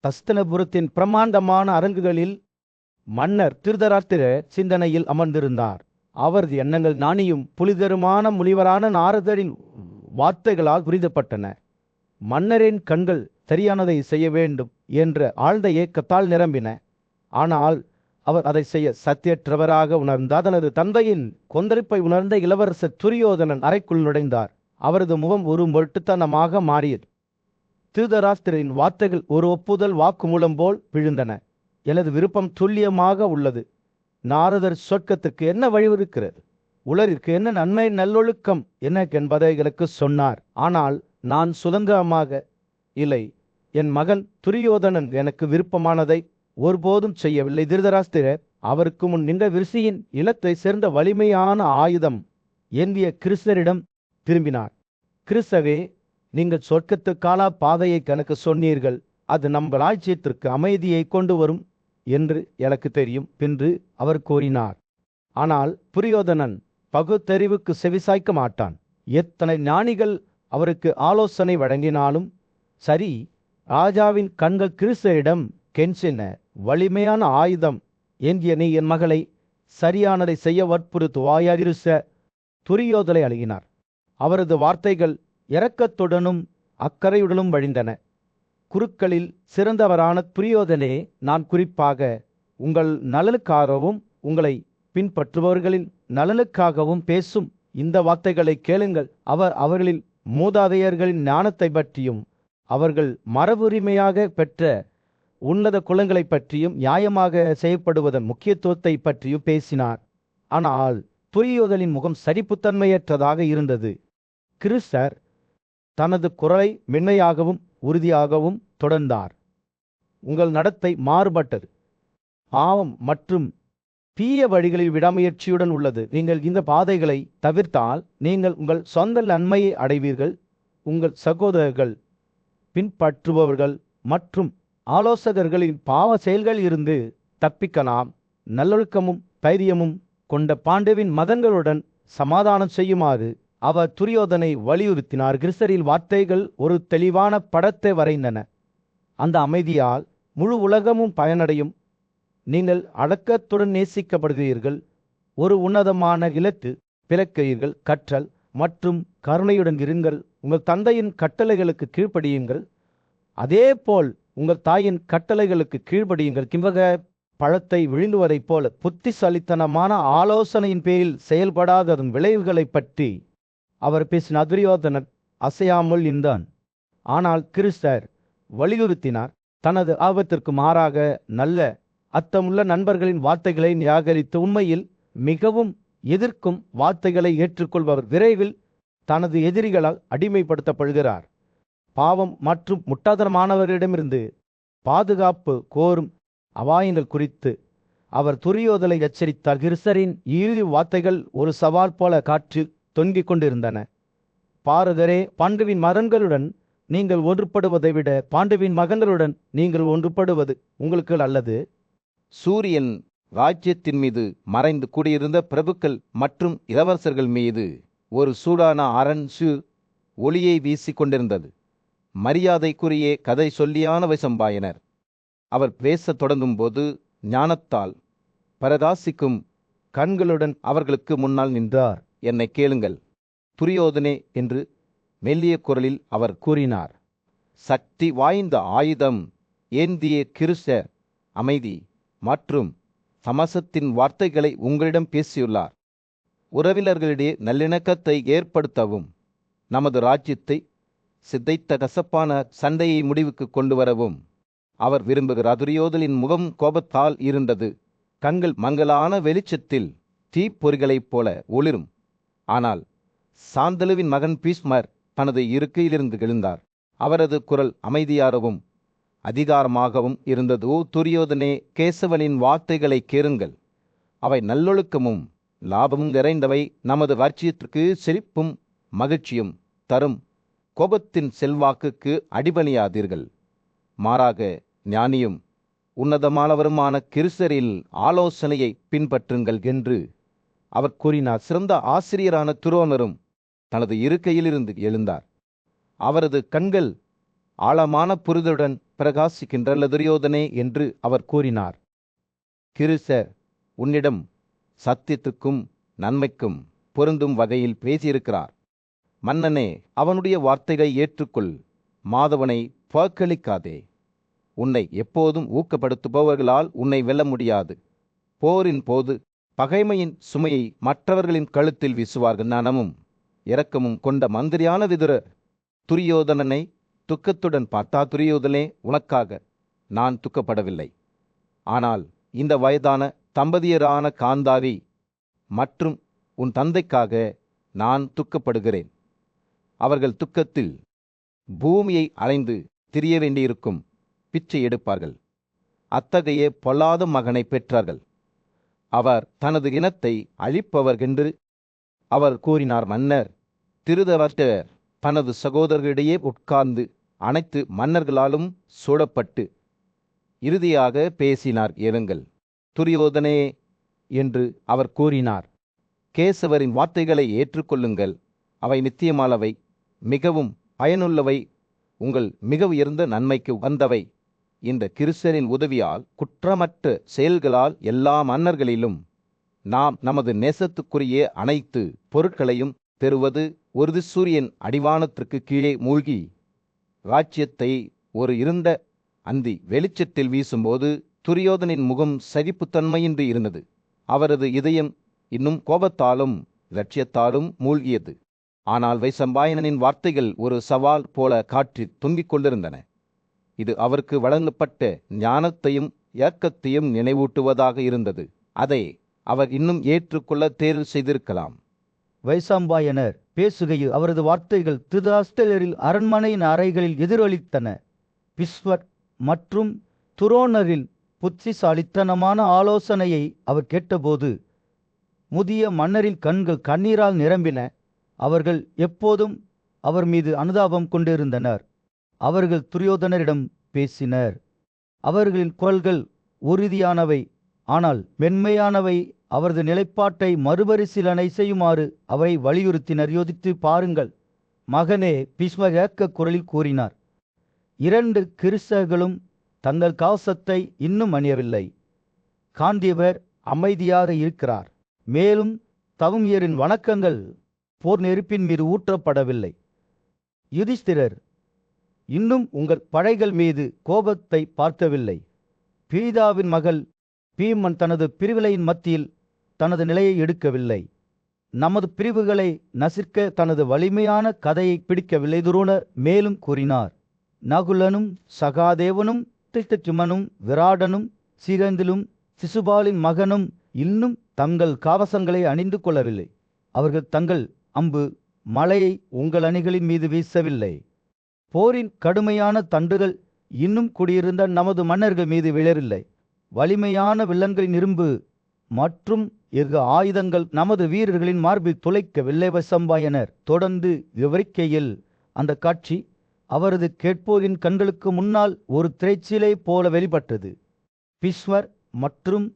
ஹஸ்தினபுரத்தின் பிரமாண்டமான அரங்குகளில் மன்னர் திருதராஷ்டிர சிந்தனையில் அமர்ந்திருந்தார். அவரது எண்ணங்கள் ஞானியும் புலிதருமான முனிவரான நாரதரின் வார்த்தைகளால் புரிதப்பட்டன. மன்னரின் கண்கள் சரியானதை செய்ய வேண்டும் என்ற ஆழ்ந்த ஏக்கத்தால் நிரம்பின. ஆனால் அவர் அதை செய்ய சத்தியற்றவராக உணர்ந்தார். தனது தந்தையின் கொந்தளிப்பை உணர்ந்த இளவரசர் துரியோதனன் அறைக்குள் நுழைந்தார். அவரது முகம் ஒரு மொட்டுத்தனமாக மாறியது. திருதராஷ்டிரரின் வார்த்தைகள் ஒரு ஒப்புதல் வாக்குமூலம் போல் விழுந்தன. எனது விருப்பம் துல்லியமாக உள்ளது. நாரதர் சொர்க்கத்திற்கு என்ன வழிவகுக்கிறது, உலகிற்கு என்ன நன்மை, நல்லொழுக்கம் என்ன என்பதை எனக்கு சொன்னார். ஆனால் நான் சுதந்திரமாக இல்லை. என் மகன் துரியோதனன் எனக்கு விருப்பமானதை ஒருபோதும் செய்யவில்லை. திருதராஷ்டிரர் அவருக்கு முன் நின்ற விருசியின் இனத்தை சேர்ந்த வலிமையான ஆயுதம் ஏந்திய கிருஷ்ணரிடம் திரும்பினார். கிருஷ்ணரே, நீங்கள் சொர்க்கத்துக்கான பாதையை எனக்கு சொன்னீர்கள். அது நம் ராஜ்யத்திற்கு அமைதியை கொண்டு வரும் என்று எனக்கு தெரியும் என்று அவர் கூறினார். ஆனால் துரியோதனன் பகுத்தறிவுக்கு செவிசாய்க்க மாட்டான். எத்தனை ஞானிகள் அவருக்கு ஆலோசனை வழங்கினாலும் சரி, ராஜாவின் கண்கள் கிருஷ்ணரிடம் கெஞ்சின. வலிமையான ஆயுதம் ஏந்திய நீ என் மகளை சரியானதை செய்ய வற்புறுத்துவாயா? துரியோதனை அணுகினார். அவரது வார்த்தைகள் இரக்கத்துடனும் அக்கறையுடனும் வழிந்தன. குருக்களில் சிறந்தவரான துரியோதனே, நான் குறிப்பாக உங்கள் நலனுக்காகவும் உங்களை பின்பற்றுபவர்களின் நலனுக்காகவும் பேசும் இந்த வார்த்தைகளை கேளுங்கள். அவர்களில் மூதாதையர்களின் ஞானத்தை பற்றியும் அவர்கள் மரபுரிமையாக பெற்ற உன்னத குலங்களை பற்றியும் நியாயமாக செய்யப்படுவதன் முக்கியத்துவத்தை பற்றியும் பேசினார். ஆனால் துரியோதனின் முகம் சரிப்புத்தன்மையற்றதாக இருந்தது. கிருஷ்ணர் தனது குரலை மென்மையாகவும் உறுதியாகவும் தொடர்ந்தார். உங்கள் நடத்தை மாறுபட்டது, பாவம் மற்றும் தீய வழிகளில் விடாமுயற்சியுடன் உள்ளது. நீங்கள் இந்த பாதைகளை தவிர்த்தால் நீங்கள் உங்கள் சொந்த நன்மையை அடைவீர்கள். உங்கள் சகோதரர்கள், பின்பற்றுபவர்கள் மற்றும் ஆலோசகர்களின் பாவ செயல்கள் இருந்து தப்பிக்கலாம். நல்லொழுக்கமும் தைரியமும் கொண்ட பாண்டுவின் மகன்களுடன் சமாதானம் செய்யுமாறு அவர் துரியோதனை வலியுறுத்தினார். கிருஷ்ணரின் வார்த்தைகள் ஒரு தெளிவான படத்தை வரைந்தன. அந்த அமைதியால் முழு உலகமும் பயனடையும். நீங்கள் அடக்கத்துடன் நேசிக்கப்படுகிறீர்கள். ஒரு உன்னதமான இலக்கு பிறக்கிறீர்கள். கற்றல் மற்றும் கருணையுடன் இருங்கள். உங்கள் தந்தையின் கட்டளைகளுக்கு கீழ்ப்படியுங்கள். அதேபோல் உங்கள் தாயின் கட்டளைகளுக்கு கீழ்ப்படியுங்கள். கிம்பக பழத்தை விழுந்துவதைப் போல புத்திசாலித்தனமான ஆலோசனையின் பேரில் செயல்படாததன் விளைவுகளை பற்றி அவர் பேசினார். துரியோதனன் அசையாமல் இருந்தான். ஆனால் கிருஷ்ணர் வலியுறுத்தினார். தனது ஆபத்திற்கு மாறாக நல்ல அர்த்தமுள்ள நண்பர்களின் வார்த்தைகளை நிராகரித்து உண்மையில் மிகவும் எதிர்க்கும் வார்த்தைகளை ஏற்றுக்கொள்பவர் விரைவில் தனது எதிரிகளால் அடிமைப்படுத்தப்படுகிறார். பாவம் மற்றும் முட்டாள்தனமானவர்களிடமிருந்து பாதுகாப்பு கோரும் அபாயங்கள் குறித்து அவர் துரியோதனை எச்சரித்தார். கிருஷ்ணரின் இறுதி வார்த்தைகள் ஒரு சவால் போல காற்றில் தொங்கிக் கொண்டிருந்தன. பாரதரே, பாண்டுவின் மகன்களுடன் நீங்கள் ஒன்றுபடுவதை விட பாண்டுவின் மகன்களுடன் நீங்கள் ஒன்றுபடுவது உங்களுக்கு நல்லது. சூரியன் ராஜ்யத்தின் மீது மறைந்து கூடியிருந்த பிரபுக்கள் மற்றும் இளவரசர்கள் மீது ஒரு சூடான அரண்சு ஒளியை வீசிக் கொண்டிருந்தது. மரியாதைக்குரிய கதை சொல்லியான வைசம்பாயனர் அவர் பேசத் தொடங்கும் போது ஞானத்தால் பரகாசிக்கும் கண்களுடன் அவர்களுக்கு முன்னால் நின்றார். என்னை கேளுங்கள் துரியோதனே என்று மெல்லிய குரலில் அவர் கூறினார். சக்தி வாய்ந்த ஆயுதம் ஏந்திய கிருஷ்ணர் அமைதி மற்றும் சமசத்தின் வார்த்தைகளை உங்களிடம் பேசியுள்ளார். உறவினர்களிடையே நல்லிணக்கத்தை ஏற்படுத்தவும் நமது ராஜ்யத்தை சிதைத்த கசப்பான சண்டையை முடிவுக்கு கொண்டு வரவும் அவர் விரும்புகிறார். துரியோதனின் முகம் கோபத்தால் இருந்தது. கண்கள் மங்கலான வெளிச்சத்தில் தீப்பொறிகளைப் போல ஒளிரும். ஆனால் சாந்தலுவின் மகன் பீஷ்மர் தனது இருக்கையிலிருந்து எழுந்தார். அவரது குரல் அமைதியாகவும் அதிகாரமாகவும் இருந்தது. ஓ துரியோதனே, கேசவனின் வார்த்தைகளை கேளுங்கள். அவை நல்லொழுக்கமும் லாபமும் நிறைந்தவை. நமது ராஜ்யத்திற்கு செழிப்பும் மகிழ்ச்சியும் தரும். கோபத்தின் செல்வாக்குக்கு அடிபணியாதீர்கள். மாறாக ஞானியும் உன்னதமானவருமான கிருசரின் ஆலோசனையை பின்பற்றுங்கள் என்று அவர் கூறினார். சிறந்த ஆசிரியரான துரோணரும் தனது இருக்கையிலிருந்து எழுந்தார். அவரது கண்கள் ஆழமான புரிதலுடன் பிரகாசிக்கின்றன. துரியோதனே என்று அவர் கூறினார், கிருசர் உன்னிடம் சத்தியத்துக்கும் நன்மைக்கும் பொருந்தும் வகையில் பேசியிருக்கிறார். மன்னனே, அவனுடைய வார்த்தைகளை ஏற்றுக்கொள். மாதவனை புறக்கணிக்காதே. உன்னை எப்போதும் ஊக்கப்படுத்துபவர்களால் உன்னை வெல்ல முடியாது. போரின் போது பகைமையின் சுமையை மற்றவர்களின் கழுத்தில் வீசுவார்கள். நனமும் இரக்கமும் கொண்ட மந்திரியான விதுரர் துரியோதனனை துக்கத்துடன் பார்த்தா, துரியோதனே, உனக்காக நான் துக்கப்படவில்லை. ஆனால் இந்த வயதான தம்பதியரான காந்தாரி மற்றும் உன் தந்தைக்காக நான் துக்கப்படுகிறேன். அவர்கள் துக்கத்தில் பூமியை அலைந்து திரிய வேண்டியிருக்கும். பிச்சை எடுப்பார்கள். அத்தகைய பொல்லாத மகனை பெற்றார்கள். அவர் தனது இனத்தை அழிப்பவர்கென்று அவர் கூறினார். மன்னர் திருதராஷ்டிரர் தனது சகோதரர்களிடையே உட்கார்ந்து அனைத்து மன்னர்களாலும் சூழப்பட்டு இறுதியாக பேசினார். ஏறுங்கள் துரியோதனே என்று அவர் கூறினார். கேசவரின் வார்த்தைகளை ஏற்றுக்கொள்ளுங்கள். அவை நித்தியமானவை, மிகவும் பயனுள்ளவை, உங்கள் மிக உயர்ந்த நன்மைக்கு வந்தவை. இந்த கிருசரின் உதவியால் குற்றமற்ற செயல்களால் எல்லா மன்னர்களிலும் நாம் நமது நேசத்துக்குரிய அனைத்து பொருட்களையும் பெறுவது. ஒரு சூரியன் அடிவானத்திற்கு கீழே மூழ்கி ராஜ்யத்தை ஒரு இருண்ட அந்தி வெளிச்சத்தில் வீசும்போது துரியோதனின் முகம் சகிப்புத்தன்மையின்றி இருந்தது. அவரது இதயம் இன்னும் கோபத்தாலும் லட்சியத்தாலும் மூழ்கியது. ஆனால் வைசம்பாயனனின் வார்த்தைகள் ஒரு சவால் போல காற்றில் தொங்கிக் கொண்டிருந்தன. இது அவருக்கு வழங்கப்பட்ட ஞானத்தையும் இரக்கத்தையும் நினைவூட்டுவதாக இருந்தது. அதை அவர் இன்னும் ஏற்றுக்கொள்ள தேர்வு செய்திருக்கலாம். வைசம்பாயனர் பேசுகையில் அவரது வார்த்தைகள் திருதராஷ்டிரரின் அரண்மனையின் அறைகளில் எதிரொலித்தன. பீஷ்மர் மற்றும் துரோணரின் புத்திசாலித்தனமான ஆலோசனையை அவர் கேட்டபோது முதிய மன்னரின் கண்கள் கண்ணீரால் நிரம்பின. அவர்கள் எப்போதும் அவர் மீது அனுதாபம் கொண்டிருந்தனர். அவர்கள் துரியோதனரிடம் பேசினர். அவர்களின் குரல்கள் உறுதியானவை, ஆனால் மென்மையானவை. அவரது நிலைப்பாட்டை மறுபரிசீலனை செய்யுமாறு அவரை வலியுறுத்தினர். யோசித்து பாருங்கள் மகனே, பீஷ்மர் ஏக்க குரலில் கூறினார். 2 கிருசர்களும் தங்கள் கவசத்தை இன்னும் அணியவில்லை. காந்தியவர் அமைதியாக இருக்கிறார். மேலும் தவமியரின் வணக்கங்கள் போர் நெருப்பின் மீது ஊற்றப்படவில்லை. யுதிஷ்டிரர் இன்னும் உங்கள் படைகள் மீது கோபத்தை பார்த்தவில்லை. பீதாவின் மகள் பீமன் தனது பிரிவிலையின் மத்தியில் தனது நிலையை எடுக்கவில்லை. நமது பிரிவுகளை நசிர்க்க தனது வலிமையான கதையை பிடிக்கவில்லை. துரோணர் மேலும் கூறினார். நகுலனும் சகாதேவனும் திஷ்டச்சுமனும் விராடனும் சிகந்திலும் சிசுபாலின் மகனும் இன்னும் தங்கள் கவசங்களை அணிந்து கொள்ளவில்லை. அவர்கள் தங்கள் அம்பு மலையை உங்கள் அணிகளின் மீது வீசவில்லை. போரின் கடுமையான தண்டுகள் இன்னும் குடியிருந்த நமது மன்னர்கள் மீது விழவில்லை. வலிமையான வில்லன்களின் இரும்பு மற்றும் எஃகு ஆயுதங்கள் நமது வீரர்களின் மார்பில் துளைக்கவில்லை. வைசம்பாயனர் தொடர்ந்து விவரிக்கையில் அந்த காட்சி அவரது கேட்போரின் கண்களுக்கு முன்னால் ஒரு திரைச்சீலை போல வெளிப்பட்டது. பீஷ்மர் மற்றும்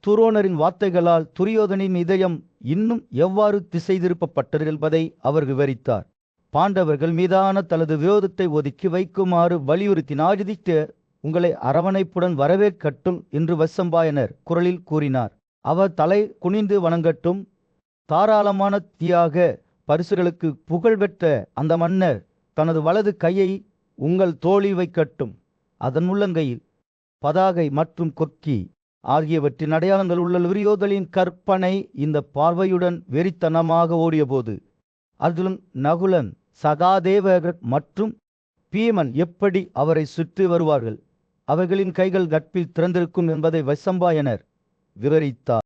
துரோணரின் வார்த்தைகளால் துரியோதனின் இதயம் இன்னும் எவ்வாறு திசை திருப்பப்பட்டது என்பதை அவர் விவரித்தார். பாண்டவர்கள் மீதான தனது விரோதத்தை ஒதுக்கி வைக்குமாறு வலியுறுத்தினார். யுதிஷ்டிரர் உங்களை அரவணைப்புடன் வரவேற்கட்டும் என்று வைசம்பாயனர் குரலில் கூறினார். அவர் தலை குனிந்து வணங்கட்டும். தாராளமான தியாக பரிசுகளுக்கு புகழ் பெற்ற அந்த மன்னர் தனது வலது கையை உங்கள் தோளில் வைக்கட்டும். அதன் உள்ளங்கையில் பதாகை மற்றும் கொக்கி ஆகியவற்றின் அடையாளங்கள் உள்ள விரியோதலின் கற்பனை இந்த பார்வையுடன் வெறித்தனமாக ஓடியபோது, அதிலும் நகுலன், சகாதேவகர் மற்றும் பீமன் எப்படி அவரை சுற்றி வருவார்கள், அவர்களின் கைகள் கற்பில் திறந்திருக்கும் என்பதை வைசம்பாயனர் விவரித்தார்.